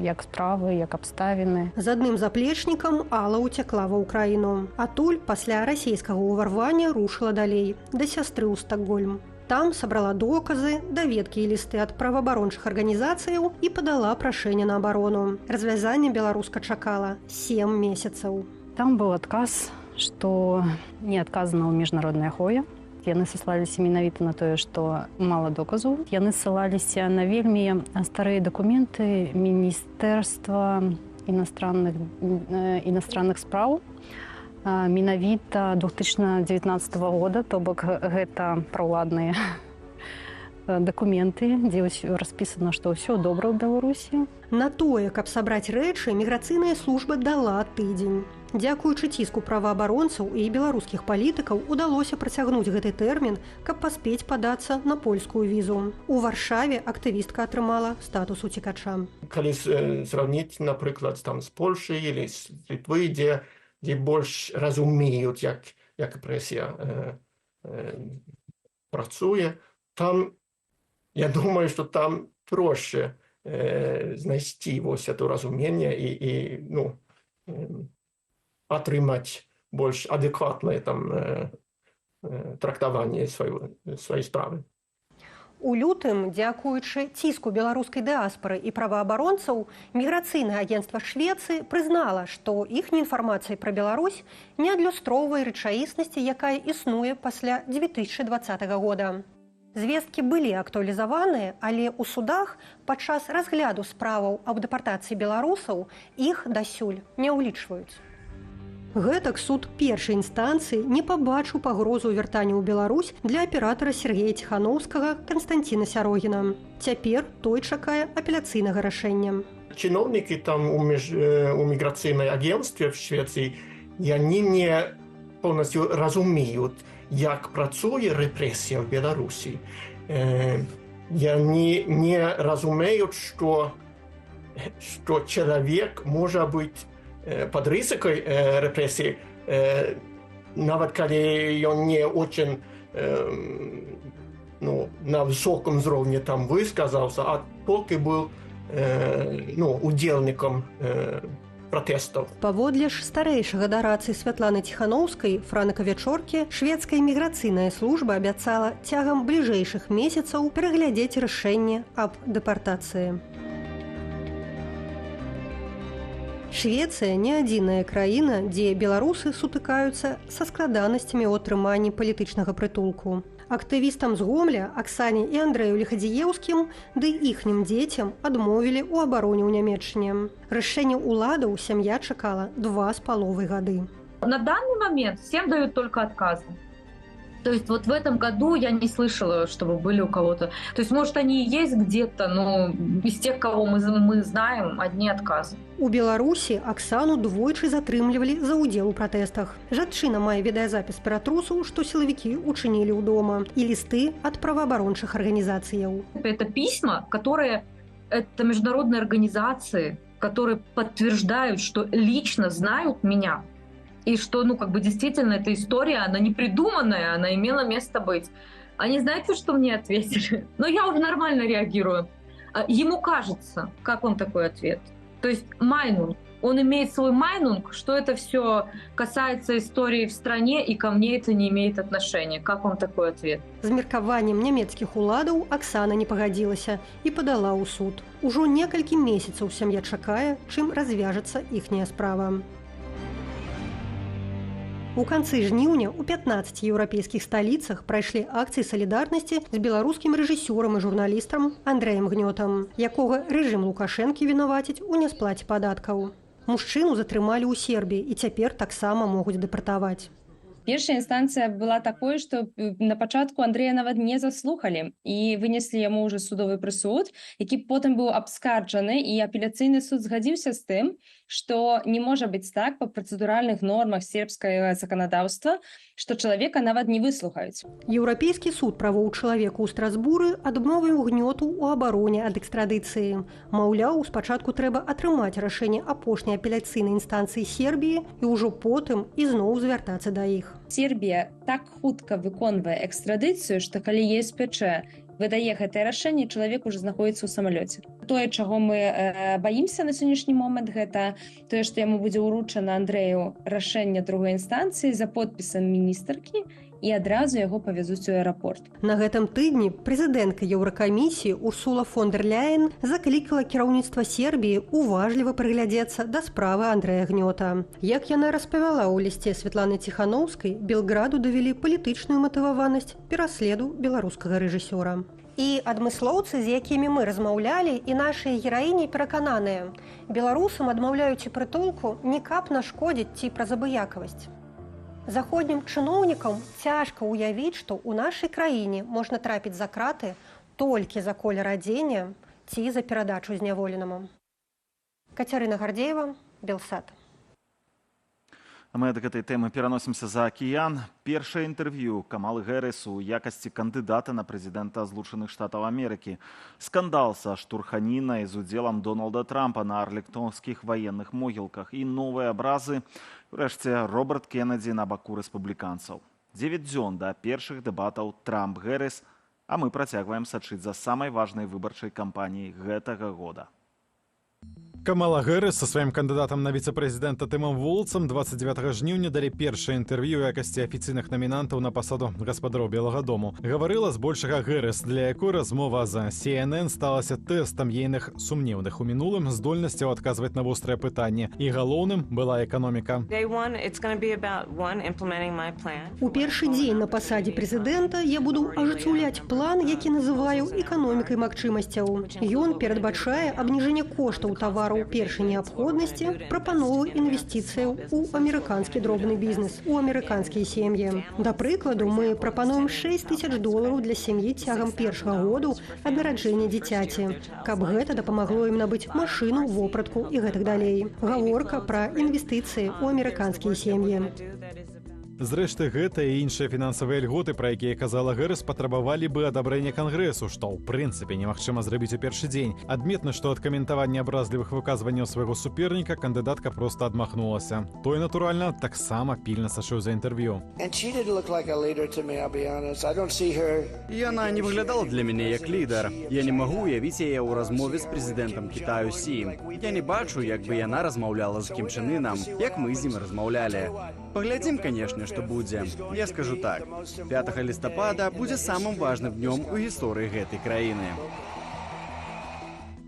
як справы, як абставіны. З адным заплечнікам Алла ўцякла ва ўкраіну. Адтуль пасля расійскага ўварвання рушыла далей, да сястры ў Стакгольм. Там сабрала доказы, даведкі і лісты ад праваабарончых арганізацыяў і падала прашэнне на абарону. Развязанне беларуска чакала 7 месяцаў. Там быў адказ, што не адказана ў міжнароднай ахове. Яны саслаліся менавіта на тое, што мала доказаў. Яны ссылаліся на вельмі старыя дакументы Міністэрства іностранных спраў. Менавіта 2019 года, то бок гэта праўладныя дакументы, дзе распісана, што ўсё добра ў Беларусі. На тое, каб сабраць рэчы, міграцыйная служба дала тыдзень. Дзякуючы ціску праваабаронцаў і беларускіх палітыкаў удалося працягнуць гэты тэрмін, каб паспець падацца на польскую візу. У Варшаве актывістка атрымала статус уцекача. Калі сравніць, напрыклад, там з Польшай или з Літвы, дзе больш разумеюць, як рэпрэсія працуе, там, я думаю, што там проще знайсці вось это разуменне і атрымаць больш адэкватнае трактаванне сваёй справы. У лютым, дзякуючы ціску беларускай дыаспары і праваабаронцаў, міграцыйнае агенцтва Швецыі прызнала, што іхняя інфармацыя пра Беларусь не адлюстроўвае рэчаіснасці, якая існуе пасля 2020 года. Звесткі былі актуалізаваныя, але ў судах падчас разгляду справаў аб дэпартацыі беларусаў іх дасюль не ўлічваюць. Гэтак суд першай інстанцыі не пабачыў пагрозу вяртання ў Беларусь для аператара Сергея Ціханаўскага Канстанціна Сярогіна. Цяпер той чакае апеляцыйнага рашэння. Чиновники там у миграционной агентстве в Швеции, они не полностью разумеют, як працує репресія в Беларусі. Они не разумеют, что человек может быть под ризикой репрессий, нават коли он не очень на высоком уровне там высказался, а только был удельником протестов. Паводле ж старэйшага дарацыі Святланы Ціханаўскай, Франака Вячоркі, шведская міграцыйная служба абяцала цягам бліжэйшых месяцаў пераглядзець рашэнне аб дэпартацыі. Швецыя не адзіная краіна, дзе беларусы сутыкаюцца са складанасцямі ў атрыманні палітычнага прытулку. Актывістам з Гомля, Аксане і Андрэю Лихадзіеўскім ды іхнім дзецям адмовілі ў абароне ў Нямецчыне. Рашэнне ўладаў сям'я чакала 2,5 гады. На данный момент всем дают только отказы. То есть вот в этом году я не слышала, чтобы были у кого-то. То есть, может, они и есть где-то, но из тех, кого мы знаем, одни отказы. У Беларусі Аксану двойчы затрымлівалі за ўдзел у пратэстах. Жанчына мае відэазапіс ператрусаў, што сілавікі учынілі ў дома, і лісты ад праваабарончых арганізацыяў. Это письма, которые это международные организации, которые подтверждают, что лично знают меня, и что, действительно эта история, она не придуманная, она имела место быть. Они, знаете, что мне ответили? Но я уже нормально реагирую. Ему кажется, как вам такой ответ? То есть майнунг. Он имеет свой майнунг, что это все касается истории в стране, и ко мне это не имеет отношения. Как вам такой ответ? З меркаваннем нямецкіх уладаў Аксана не пагадзілася і падала ў суд. Ужо некалькі месяцаў сям'я чакае, чым развяжецца іхняя справа. У канцы жніўня ў 15 еўрапейскіх сталіцах прайшлі акцыі салідарнасці з беларускім рэжысёрам і журналістам Андрэем Гнётам, якога рэжым Лукашэнкі вінаваціць у нясплаце падаткаў. Мужчыну затрымалі ў Сербіі і цяпер таксама могуць дэпартаваць. Першая інстанцыя была такой, што на пачатку Андрэя нават не заслухалі і вынеслі яму ўжо судовы прысуд, які потым быў абскарджаны, і апеляцыйны суд згадзіўся з тым, што не можа быць так па працэдуральных нормах сербскага заканадаўства, што чалавека нават не выслухаюць. Еўрапейскі суд правоў чалавека ў Страсбуры адмовіў Гнёту ў абароне ад экстрадыцыі. Маўляў, спачатку трэба атрымаць рашэнне апошняй апеляцыйнай інстанцыі Сербіі і ўжо потым ізноў звяртацца да іх. Сербія так хутка выконвае экстрадыцыю, што калі ЕСПЧ выдае гэтае рашэнне, чалавек уже знаходзіцца ў самалёце. Тое, чаго мы баімся на сённяшні момант, гэта тое, што яму будзе ўручана Андрэю рашэнне другой інстанцыі за подпісам міністаркі і адразу яго павязуць у аэрапорт. На гэтым тыдні прэзідэнтка Еўракамісіі Урсула фон дэр Ляйен заклікала кіраўніцтва Сербіі уважліва прыглядзецца да справы Андрэя Гнёта. Як яна распавяла ў лісце Святланы Ціханаўскай, Белграду давялі палітычную матываванасць пераследу беларускага рэжысёра. І адмыслоўцы, з якімі мы размаўлялі, і нашыя гераіні перакананыя. Беларусам адмаўляючы прытулку не каб нашкодзіць ці праз абыякавасць. Заходнім чыноўнікам цяжка ўявіць, што ў нашай краіне можна трапіць за краты толькі за колер адзення ці за перадачу зняволенаму. Кацярына Гардзеева, Белсат. А мы ад гэтай тэмы пераносімся за акіян. Першае інтэрв'ю Камалы Гэрыс у якасці кандыдата на прэзідэнта Злучаных Штатаў Амерыкі. Скандал са штурханінай з удзелам Дональда Трампа на арлінгтонскіх ваенных могілках і новыя абразы. Урэшце, Роберт Кеннеді на баку рэспубліканцаў. 9 дзён да першых дэбатаў Трамп-Гэрыс, а мы працягваем сачыць за самай важнай выбарчай кампаніяй гэтага года. Камала Гэрыс са сваім кандыдатам на віцэ-прэзідэнта Тымом Волцам 29 жніўня далі першае інтэрв'ю ў якасці афіцыйных намінантаў на пасаду гаспадароў Белага дому. Гаварыла збольшага Гэрыс, для якой размова за CNN сталася тэстам ейных сумнеўных у мінулым здольнасцяў адказваць на вострыя пытанні. І галоўным была эканоміка. У першы дзень на пасадзе прэзідэнта я буду ажыццяўляць план, які называю эканомікай магчымасцяў. Ён перадбачае абніжэнне коштаў тавараў першай неабходнасці, прапанову інвестыцыяў у амерыканскі дробны бізнес, у амерыканскія сем'і. Да прыкладу, мы прапануем $6,000 для сем'і цягам першага году ад нараджэння дзіцяці, каб гэта дапамагло ім набыць машыну, вопратку і гэтак далей. Гаворка пра інвестыцыі ў амерыканскія сем'і. Зрэшты, гэта і іншыя фінансавыя льготы, пра якія казала Гэрыс, патрабавалі бы адабрэння Кангрэсу, што ў прынцыпе немагчыма зрабіць у першы дзень. Адметна, што ад каментавання абразлівых выказванняў свайго суперніка кандыдатка проста адмахнулася. Той, натуральна, таксама пільна сачыў за інтэрв'ю. Яна не выглядала для мяне як лідар. Я не магу уявіць яе ў размове з прэзідэнтам Кітаю Сі. Я не бачу, як бы яна размаўляла з Кім Чен Ынам, як мы з ім размаўлялі. Паглядзім, канешне, што будзе. Я скажу так. 5 лістапада будзе самым важным днём у гісторыі гэтай краіны.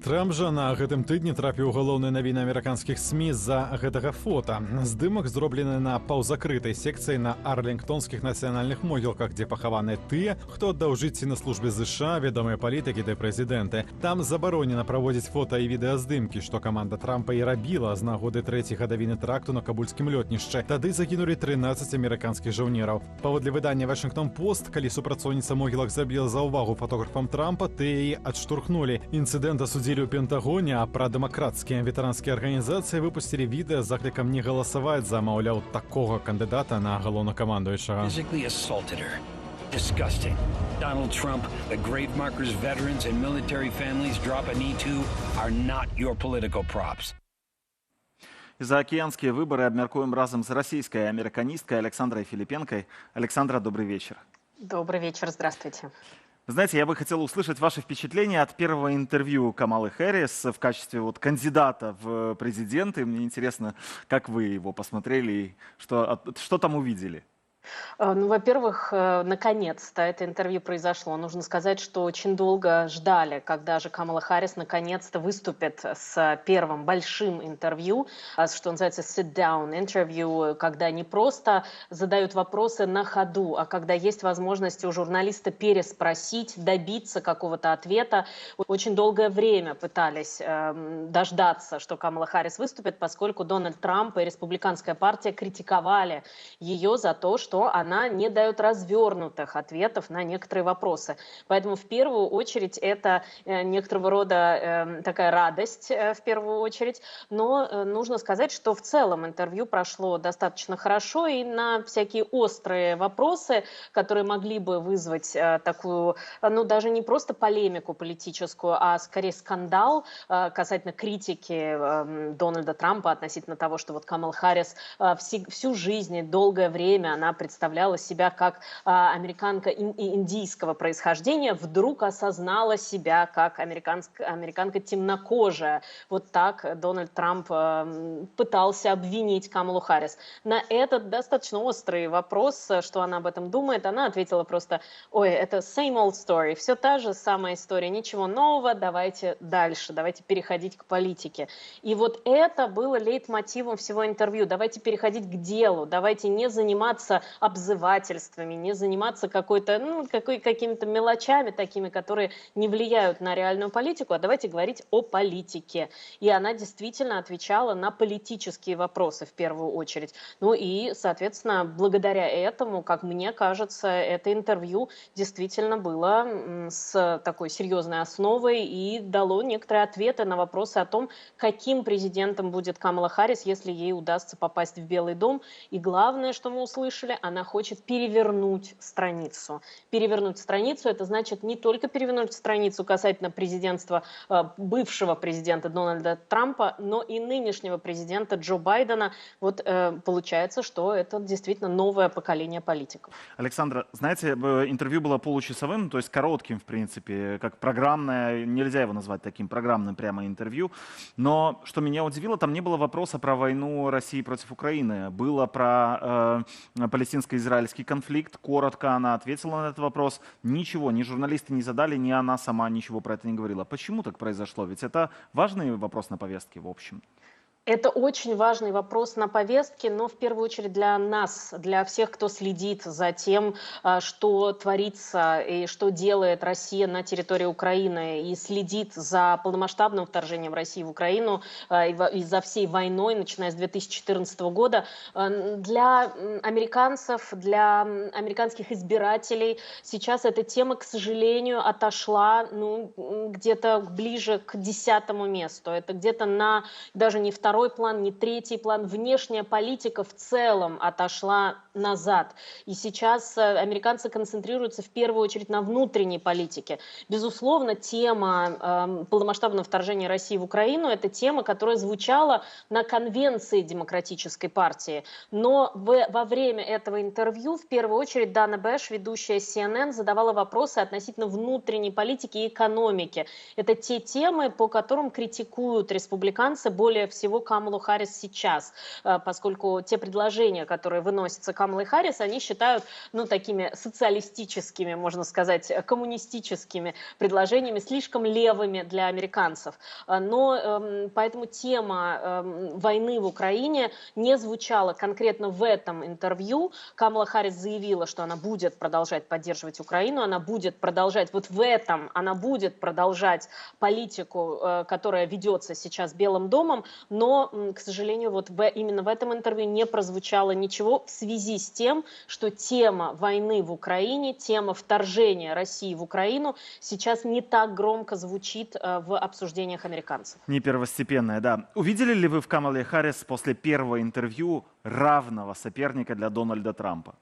Трамп жа на гэтым тыдні трапіў у галоўныя навіны амерыканскіх СМІ з-за гэтага фота. Здымак зроблены на паўзакрытай секцыі на арлінгтонскіх нацыянальных могілках, дзе пахаваны тыя, хто аддаў жыцці на службе ЗША, вядомыя палітыкі ды прэзідэнты. Там забаронена праводзіць фота і відэаздымкі, што каманда Трампа і рабіла з нагоды 3-й гадавіны тракту на кабульскім лётнішчы. Тады загінулі 13 амерыканскіх жаўнераў. Паводле выдання «Вашингтон-Пост», калі супрацоўніца могілак зрабіла заўвагу фотографам Трампа, тыя яе адштурхнулі. Інцыдэнт асудзілі у Пентагоне, а прадэмакратскія ветэранскія арганізацыі выпусцілі відэа з заклікам не галасаваць за, маўляў, такога кандыдата на галоўнакамандуючага. Disgusting. Donald Trump, the grave markers veterans and military families drop a knee to are not your political props. Заокеанскія выбары абмяркуем разам з расійскай амерыканісткай Александрой Филипенкой. Александра, добрый вечер. Добрый вечер, здравствуйте. Знаете, я бы хотел услышать ваши впечатления от первого интервью Камалы Хэррис в качестве кандидата в президенты. Мне интересно, как вы его посмотрели и что там увидели? Ну, во-первых, наконец-то это интервью произошло. Нужно сказать, что очень долго ждали, когда же Камала Харрис наконец-то выступит с первым большим интервью, что называется sit-down интервью, когда не просто задают вопросы на ходу, а когда есть возможность у журналиста переспросить, добиться какого-то ответа. Очень долгое время пытались дождаться, что Камала Харрис выступит, поскольку Дональд Трамп и республиканская партия критиковали ее за то, что она не дает развернутых ответов на некоторые вопросы. Поэтому в первую очередь это некоторого рода такая радость в первую очередь. Но нужно сказать, что в целом интервью прошло достаточно хорошо, и на всякие острые вопросы, которые могли бы вызвать такую, ну даже не просто полемику политическую, а скорее скандал касательно критики Дональда Трампа относительно того, что вот Камала Харрис всю жизнь и долгое время она представляла себя как американка индийского происхождения, вдруг осознала себя как американка темнокожая. Вот так Дональд Трамп пытался обвинить Камалу Харрис. На этот достаточно острый вопрос, что она об этом думает, она ответила просто: ой, это same old story, все та же самая история, ничего нового, давайте дальше, давайте переходить к политике. И вот это было лейтмотивом всего интервью. Давайте переходить к делу, давайте не заниматься обзывательствами, не заниматься какими-то мелочами такими, которые не влияют на реальную политику, а давайте говорить о политике. И она действительно отвечала на политические вопросы в первую очередь. Ну и, соответственно, благодаря этому, как мне кажется, это интервью действительно было с такой серьезной основой и дало некоторые ответы на вопросы о том, каким президентом будет Камала Харрис, если ей удастся попасть в Белый дом. И главное, что мы услышали, она хочет перевернуть страницу. Перевернуть страницу — это значит не только перевернуть страницу касательно президентства бывшего президента Дональда Трампа, но и нынешнего президента Джо Байдена. Вот получается, что это действительно новое поколение политиков. Александра, знаете, интервью было получасовым, то есть коротким, в принципе, как программное, нельзя его назвать таким программным прямо интервью, но что меня удивило, там не было вопроса про войну России против Украины, было про палестинско-израильский конфликт, коротко она ответила на этот вопрос, ничего, ни журналисты не задали, ни она сама ничего про это не говорила. Почему так произошло? Ведь это важный вопрос на повестке, в общем. Это очень важный вопрос на повестке, но в первую очередь для нас, для всех, кто следит за тем, что творится и что делает Россия на территории Украины, и следит за полномасштабным вторжением России в Украину и за всей войной, начиная с 2014 года. Для американцев, для американских избирателей сейчас эта тема, к сожалению, отошла где-то ближе к 10-му месту. Это где-то даже не второй план, не третий план. Внешняя политика в целом отошла назад. И сейчас американцы концентрируются в первую очередь на внутренней политике. Безусловно, тема полномасштабного вторжения России в Украину — это тема, которая звучала на конвенции Демократической партии. Но во время этого интервью в первую очередь Дана Бэш, ведущая CNN, задавала вопросы относительно внутренней политики и экономики. Это те темы, по которым критикуют республиканцы более всего Камалу Харрис сейчас, поскольку те предложения, которые выносятся Камалой Харрис, они считают такими социалистическими, можно сказать, коммунистическими предложениями, слишком левыми для американцев. Но поэтому тема войны в Украине не звучала конкретно в этом интервью. Камала Харрис заявила, что она будет продолжать поддерживать Украину, она будет продолжать, вот в этом она будет продолжать политику, которая ведется сейчас Белым домом, но, к сожалению, именно в этом интервью не прозвучало ничего в связи с тем, что тема войны в Украине, тема вторжения России в Украину сейчас не так громко звучит в обсуждениях американцев. Не первостепенная, да. Увидели ли вы в Камале Харрис после первого интервью равного соперника для Дональда Трампа?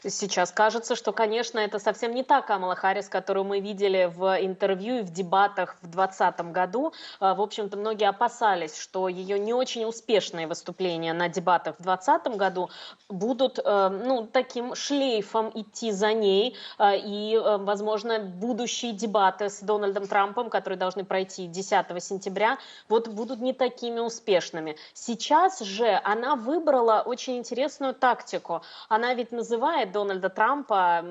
Сейчас кажется, что, конечно, это совсем не та Камала Харрис, которую мы видели в интервью и в дебатах в 2020 году. В общем-то, многие опасались, что ее не очень успешные выступления на дебатах в 2020 году будут таким шлейфом идти за ней. И, возможно, будущие дебаты с Дональдом Трампом, которые должны пройти 10 сентября, будут не такими успешными. Сейчас же она выбрала очень интересную тактику. Она ведь называет Дональда Трампа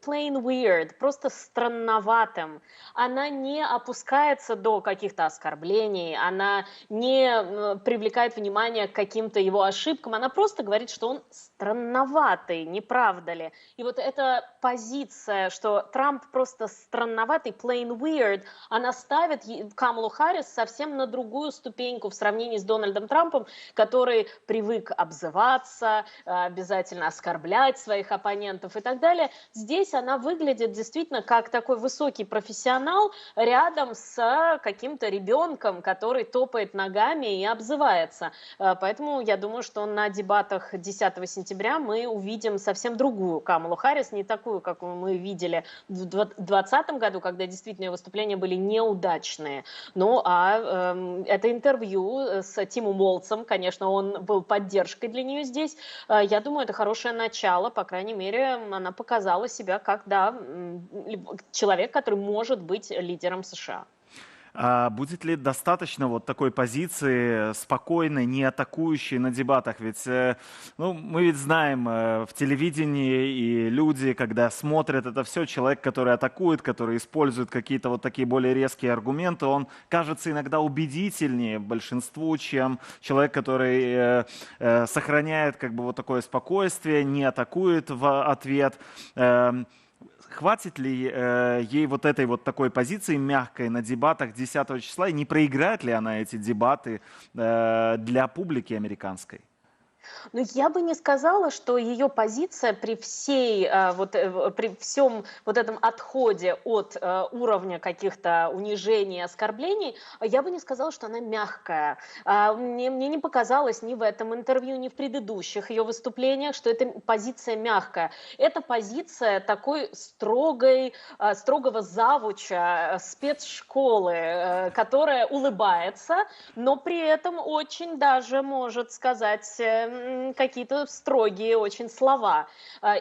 plain weird, просто странноватым. Она не опускается до каких-то оскорблений, она не привлекает внимание к каким-то его ошибкам, она просто говорит, что он странноватый, не правда ли? И вот эта позиция, что Трамп просто странноватый, plain weird, она ставит Камалу Харрис совсем на другую ступеньку в сравнении с Дональдом Трампом, который привык обзываться, обязательно оскорблять своих оппонентов и так далее. Здесь она выглядит действительно как такой высокий профессионал рядом с каким-то ребенком, который топает ногами и обзывается. Поэтому я думаю, что на дебатах 10 сентября мы увидим совсем другую Камалу Харрис, не такую, какую мы видели в 2020 году, когда действительно ее выступления были неудачные. Это интервью с Тимом Уолтсом, конечно, он был поддержкой для нее здесь. Я думаю, это хорошее начало, по крайней мере, она показала себя как, человек, который может быть лидером США. А будет ли достаточно вот такой позиции спокойной, не атакующей на дебатах? Ведь мы ведь знаем в телевидении и люди, когда смотрят это все, человек, который атакует, который использует какие-то вот такие более резкие аргументы, он кажется иногда убедительнее большинству, чем человек, который сохраняет как бы вот такое спокойствие, не атакует в ответ. Хватит ли ей вот этой вот такой позиции мягкой на дебатах 10 числа, и не проиграет ли она эти дебаты для публики американской? Но я бы не сказала, что ее позиция при всем вот этом отходе от уровня каких-то унижений и оскорблений, я бы не сказала, что она мягкая. Мне не показалось ни в этом интервью, ни в предыдущих ее выступлениях, что эта позиция мягкая. Это позиция такой строгого завуча спецшколы, которая улыбается, но при этом очень даже может сказать какие-то строгие очень слова.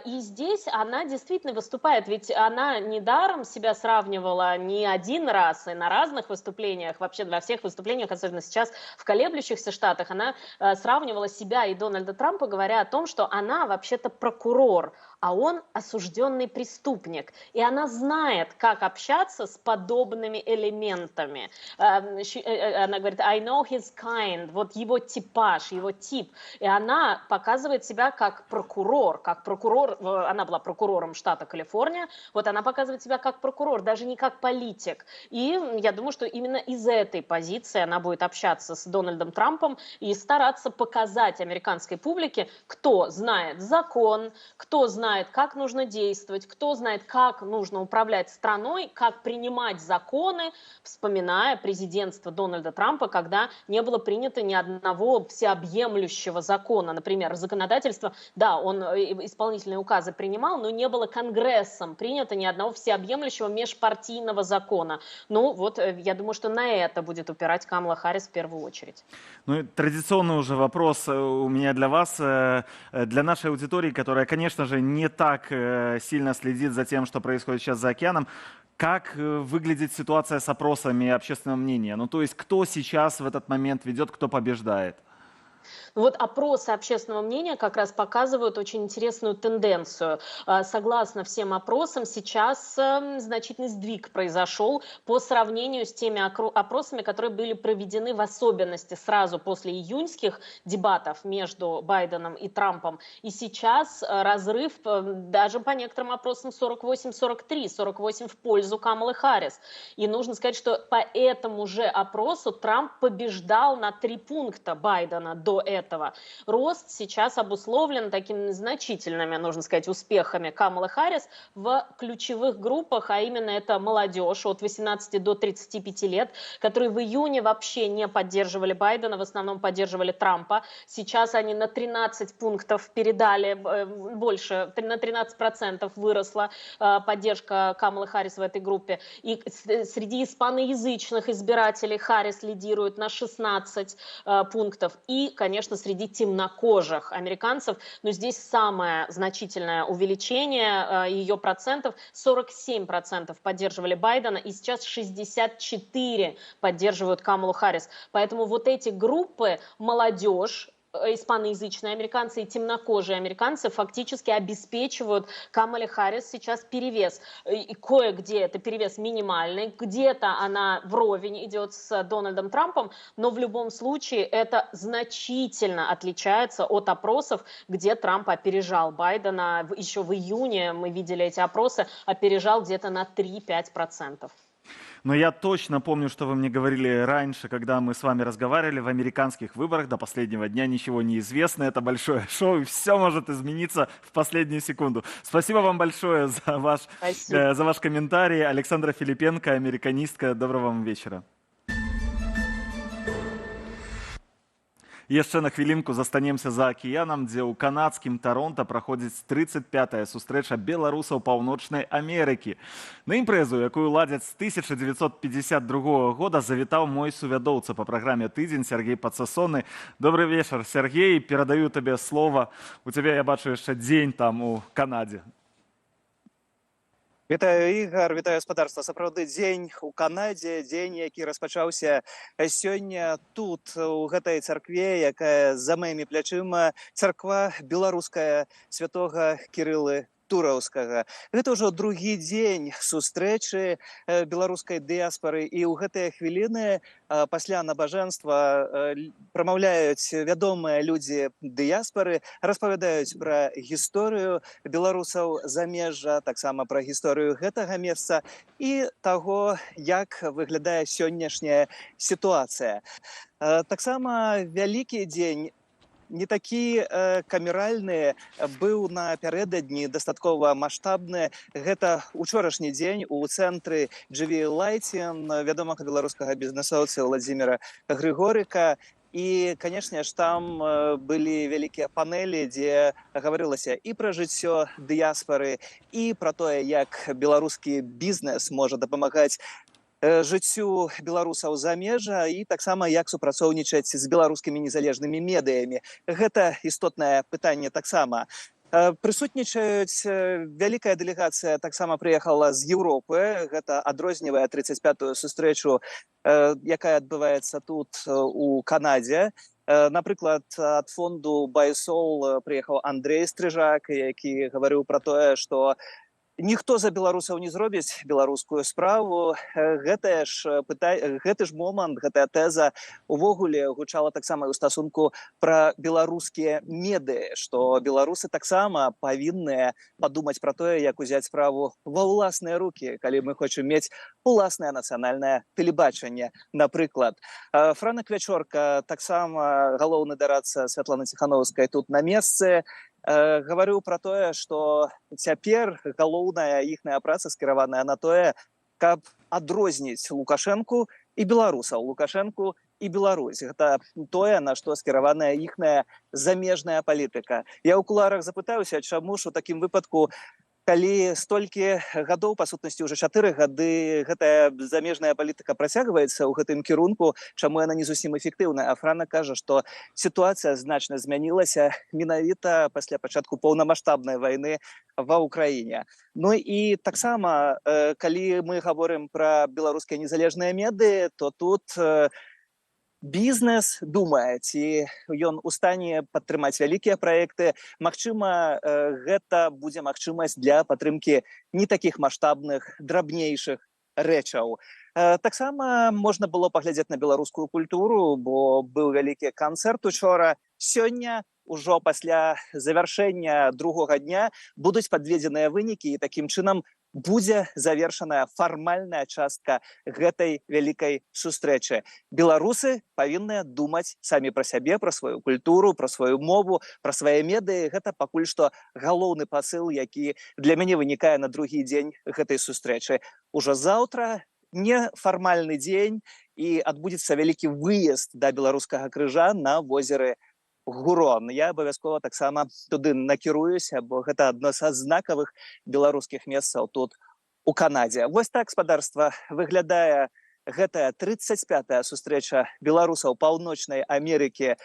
И здесь она действительно выступает, ведь она недаром себя сравнивала не один раз, и на разных выступлениях, вообще во всех выступлениях, особенно сейчас в колеблющихся штатах, она сравнивала себя и Дональда Трампа, говоря о том, что она вообще-то прокурор, а он осужденный преступник. И она знает, как общаться с подобными элементами. Она говорит, I know his kind, вот его типаж, его тип. И она показывает себя как прокурор, она была прокурором штата Калифорния, вот она показывает себя как прокурор, даже не как политик. И я думаю, что именно из этой позиции она будет общаться с Дональдом Трампом и стараться показать американской публике, кто знает закон, кто знает, как нужно действовать, кто знает, как нужно управлять страной, как принимать законы, вспоминая президентство Дональда Трампа, когда не было принято ни одного всеобъемлющего закона. Например, законодательство, да, он исполнительные указы принимал, но не было Конгрессом принято ни одного всеобъемлющего межпартийного закона. Я думаю, что на это будет упирать Камала Харрис в первую очередь. И традиционный уже вопрос у меня для вас, для нашей аудитории, которая, конечно же, не так сильно следит за тем, что происходит сейчас за океаном. Как выглядит ситуация с опросами общественного мнения? То есть кто сейчас в этот момент ведет, кто побеждает? Опросы общественного мнения как раз показывают очень интересную тенденцию. Согласно всем опросам, сейчас значительный сдвиг произошел по сравнению с теми опросами, которые были проведены в особенности сразу после июньских дебатов между Байденом и Трампом. И сейчас разрыв даже по некоторым опросам 48-43, 48 в пользу Камалы Харрис. И нужно сказать, что по этому же опросу Трамп побеждал на 3 пункта Байдена до до этого. Рост сейчас обусловлен такими значительными, нужно сказать, успехами Камалы Харрис в ключевых группах, а именно это молодежь от 18 до 35 лет, которые в июне вообще не поддерживали Байдена, в основном поддерживали Трампа. Сейчас они на 13 пунктов передали, больше, на 13% выросла поддержка Камалы Харрис в этой группе. И среди испаноязычных избирателей Харрис лидирует на 16 пунктов. И, конечно, среди темнокожих американцев, но здесь самое значительное увеличение ее процентов. 47% поддерживали Байдена, и сейчас 64% поддерживают Камалу Харрис. Поэтому вот эти группы, молодежь, испаноязычные американцы и темнокожие американцы фактически обеспечивают Камале Харрис сейчас перевес. И кое-где это перевес минимальный, где-то она вровень идет с Дональдом Трампом, но в любом случае это значительно отличается от опросов, где Трамп опережал Байдена. Еще в июне мы видели эти опросы, опережал где-то на 3-5%. Но я точно помню, что вы мне говорили раньше, когда мы с вами разговаривали, в американских выборах до последнего дня ничего не известно. Это большое шоу, и все может измениться в последнюю секунду. Спасибо вам большое за ваш комментарий. Александра Филипенко, американистка. Доброго вам вечера. Яшчэ на хвілінку застанемся за акіянам, дзе ў канадскім Таронта праходзіць 35-я сустрэча беларусаў Паўночнай Амерыкі. На імпрэзу, якую ладзяць з 1952 года, завітаў мой сувядоўца па праграме «Тыдзень» Сергей Пацасоны. Добрый вечер, Сергей, перадаю табе слова. У цябе, я бачу, яшчэ дзень там у Канадзе. Вітаю, Ігар, вітаю гаспадарства. Сапраўды дзень у Канадзе, дзень, які распачаўся сёння тут, у гэтай царкве, якая за маімі плячыма, царква беларуская святога Кірылы Тураўскага. Гэта ўжо другі дзень сустрэчы беларускай дыяспары, і ў гэтыя хвіліны пасля набажэнства прамаўляюць вядомыя людзі дыяспары, распавядаюць пра гісторыю беларусаў замежжа, таксама пра гісторыю гэтага месца і таго, як выглядае сённяшняя сітуацыя. Таксама вялікі дзень, не такі камеральны, быў напярэдадні дастаткова маштабны. Гэта учорашні дзень у цэнтры GV Lighting, вядомага беларускага бізнесоўца Владзіміра Грыгорыка. І, канешне ж, там былі вялікія панелі, дзе гаварылася і пра жыццё дыяспары, і пра тое, як беларускі бізнес можа дапамагаць жыццю беларусаў замежжа і таксама як супрацоўнічаць з беларускімі незалежнымі медыямі. Гэта істотнае пытанне таксама. Прысутнічаюць вялікая дэлегацыя, таксама прыехала з Еўропы. Гэта адрознівае 35-ю сустрэчу, якая адбываецца тут у Канадзе. Напрыклад, ад фонду Байсол прыехаў Андрей Стрыжак, які гаварыў пра тое, што ніхто за беларусаў не зробіць беларускую справу. Гэты ж момант, гэтая тэза увогуле гучала таксама ў стасунку пра беларускія медыі, што беларусы таксама павінныя падумаць пра тое, як узяць справу ва ўласныя рукі, калі мы хочам мець уласнае нацыянальнае тэлебачанне. Напрыклад, Франак Вячорка, таксама галоўны дарадца Святланы Ціхановскай тут на месцы, гаварыў пра тое, што цяпер галоўная іхная праца скіраваная на тое, каб адрозніць Лукашэнку і беларусаў, Лукашэнку і Беларусь. Гэта тое, на што скіраваная іхная замежная палітыка. Я ў кулуарах запытаўся, чаму ж у такім выпадку, калі столькі гадоў, па сутнасці ўжо 4 гады, гэтая замежная палітыка працягваецца ў гэтым кірунку, чаму яна не зусім эфектыўная. А Франак кажа, што сітуацыя значна змянілася менавіта пасля пачатку поўнамаштабнай вайны ва ўкраіне. Ну і таксама, калі мы гаворым пра беларускія незалежныя медыі, то тут бізнес думае, ці ён у стане падтрымаць вялікія праекты. Магчыма, гэта будзе магчымасць для падтрымкі не такіх маштабных, драбнейшых рэчаў. Таксама можна было паглядзець на беларускую культуру, бо быў вялікі канцэрт учора. Сёння, ужо пасля завяршэння другога дня, будуць падведзеныя вынікі, і такім чынам будзе завершаная фармальная частка гэтай вялікай сустрэчы. Беларусы павінны думаць самі пра сябе, пра сваю культуру, пра сваю мову, пра свае медыі. Гэта пакуль што галоўны пасыл, які для мяне вынікае на другі дзень гэтай сустрэчы. Ужо заўтра нефармальны дзень і адбудзецца вялікі выезд да беларускага крыжа на возеры Гурон. Я абавязкова таксама туды накіруюся, бо гэта адно са знакавых беларускіх месцаў тут у Канадзе. Вось так, спадарства, выглядае гэтая 35-я сустрэча беларусаў Паўночнай Амерыкі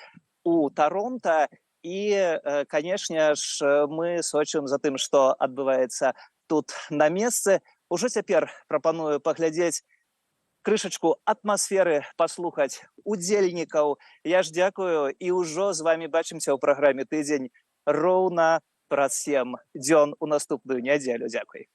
у Таронта. І, канешне ж, мы сочым за тым, што адбываецца тут на месцы. Ужо цяпер прапаную паглядзець крышачку атмасферы, паслухаць удзельнікаў. Я ж дзякую і ўжо з вами бачымся ў праграме «Тыдзень» роўна праз 7 дзён у наступную нядзелю. Дзякуй.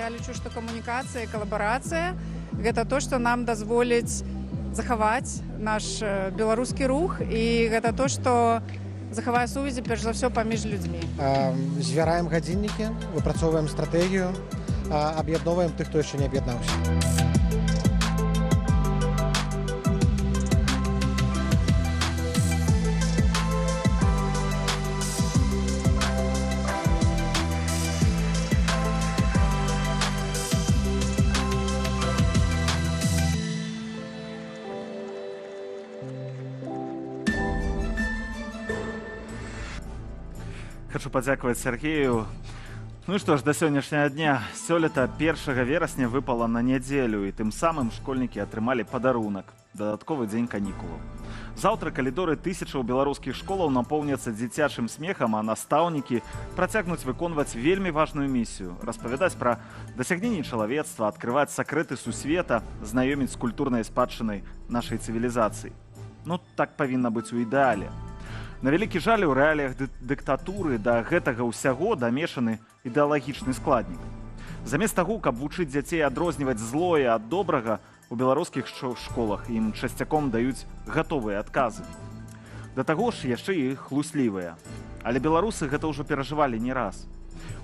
Я лічу, што камунікацыя і калабарацыя – гэта то, што нам дазволіць захаваць наш беларускі рух, і гэта то, што захавае сувязі, перш за ўсё, паміж людзьмі. Звяраем гадзіннікі, выпрацоўваем стратэгію, аб'ядноўваем тых, хто яшчэ не аб'яднаўся. Хочу падзякаваць Сергею. Ну і што ж, да сённяшняга дня. Сёлета 1 верасня выпала на нядзелю, і тым самым школьнікі атрымалі падарунак – дадатковы дзень канікулаў. Заўтра калідоры тысячаў беларускіх школаў напоўняцца дзіцячым смехам, а настаўнікі працягнуць выконваць вельмі важную місію – распавядаць пра дасягненні чалавецтва, адкрываць сакрэты сусвета, знаёміць з культурнай спадчынай нашай цывілізацыі. Ну, так павінна быць у ідэале. На вялікі жаль, у рэаліях дыктатуры да гэтага ўсяго дамешаны ідэалагічны складнік. Замест таго, каб вучыць дзяцей адрозніваць злое ад добрага, у беларускіх школах ім часцяком даюць гатовыя адказы. Да таго ж яшчэ і хлуслівыя. Але беларусы гэта ўжо перажывалі не раз.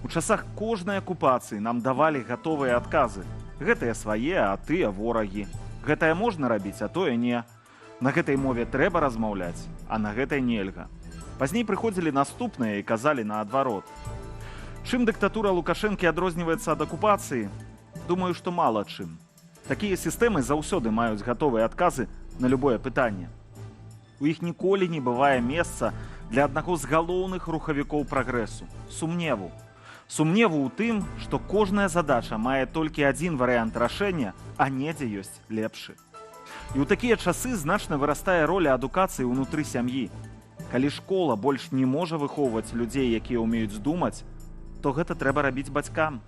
У часах кожнай акупацыі нам давалі гатовыя адказы. Гэтыя свае, а тыя ворагі. Гэтае можна рабіць, а тое не. На гэтай мове трэба размаўляць, а на гэтай нельга. Пазней прыходзілі наступныя і казалі наадварот. Чым дыктатура Лукашэнкі адрозніваецца ад акупацыі? Думаю, што мала чым. Такія сістэмы заўсёды маюць гатовыя адказы на любое пытанне. У іх ніколі не бывае месца для аднаго з галоўных рухавікоў прагрэсу – сумневу. Сумневу ў тым, што кожная задача мае толькі адзін варыянт рашэння, а недзе ёсць лепшы. І ў такія часы значна вырастае роля адукацыі ўнутры сям'і. Калі школа больш не можа выхоўваць людзей, якія ўмеюць думаць, то гэта трэба рабіць бацькам.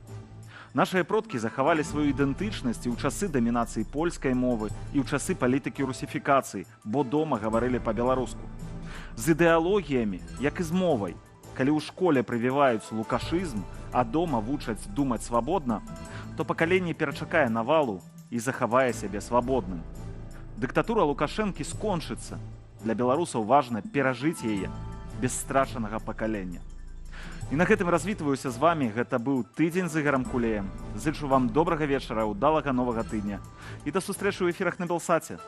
Нашыя продкі захавалі сваю ідэнтычнасць і ў часы дамінацыі польскай мовы, і ў часы палітыкі русіфікацыі, бо дома гаварылі па-беларуску. З ідэалогіямі, як і з мовай. Калі ў школе прывіваюць лукашызм, а дома вучаць думаць свабодна, то пакаленне перачакае навалу і захавае сябе свабодным. Дыктатура Лукашэнкі скончыцца. Для беларусаў важна перажыць яе без страчанага пакалення. І на гэтым развітваюся з вамі. Гэта быў тыдзень з Ігарам Кулеем. Зычу вам добрага вечара, удалага новага тыдня. І да сустрэчы ў эфірах на Белсаце.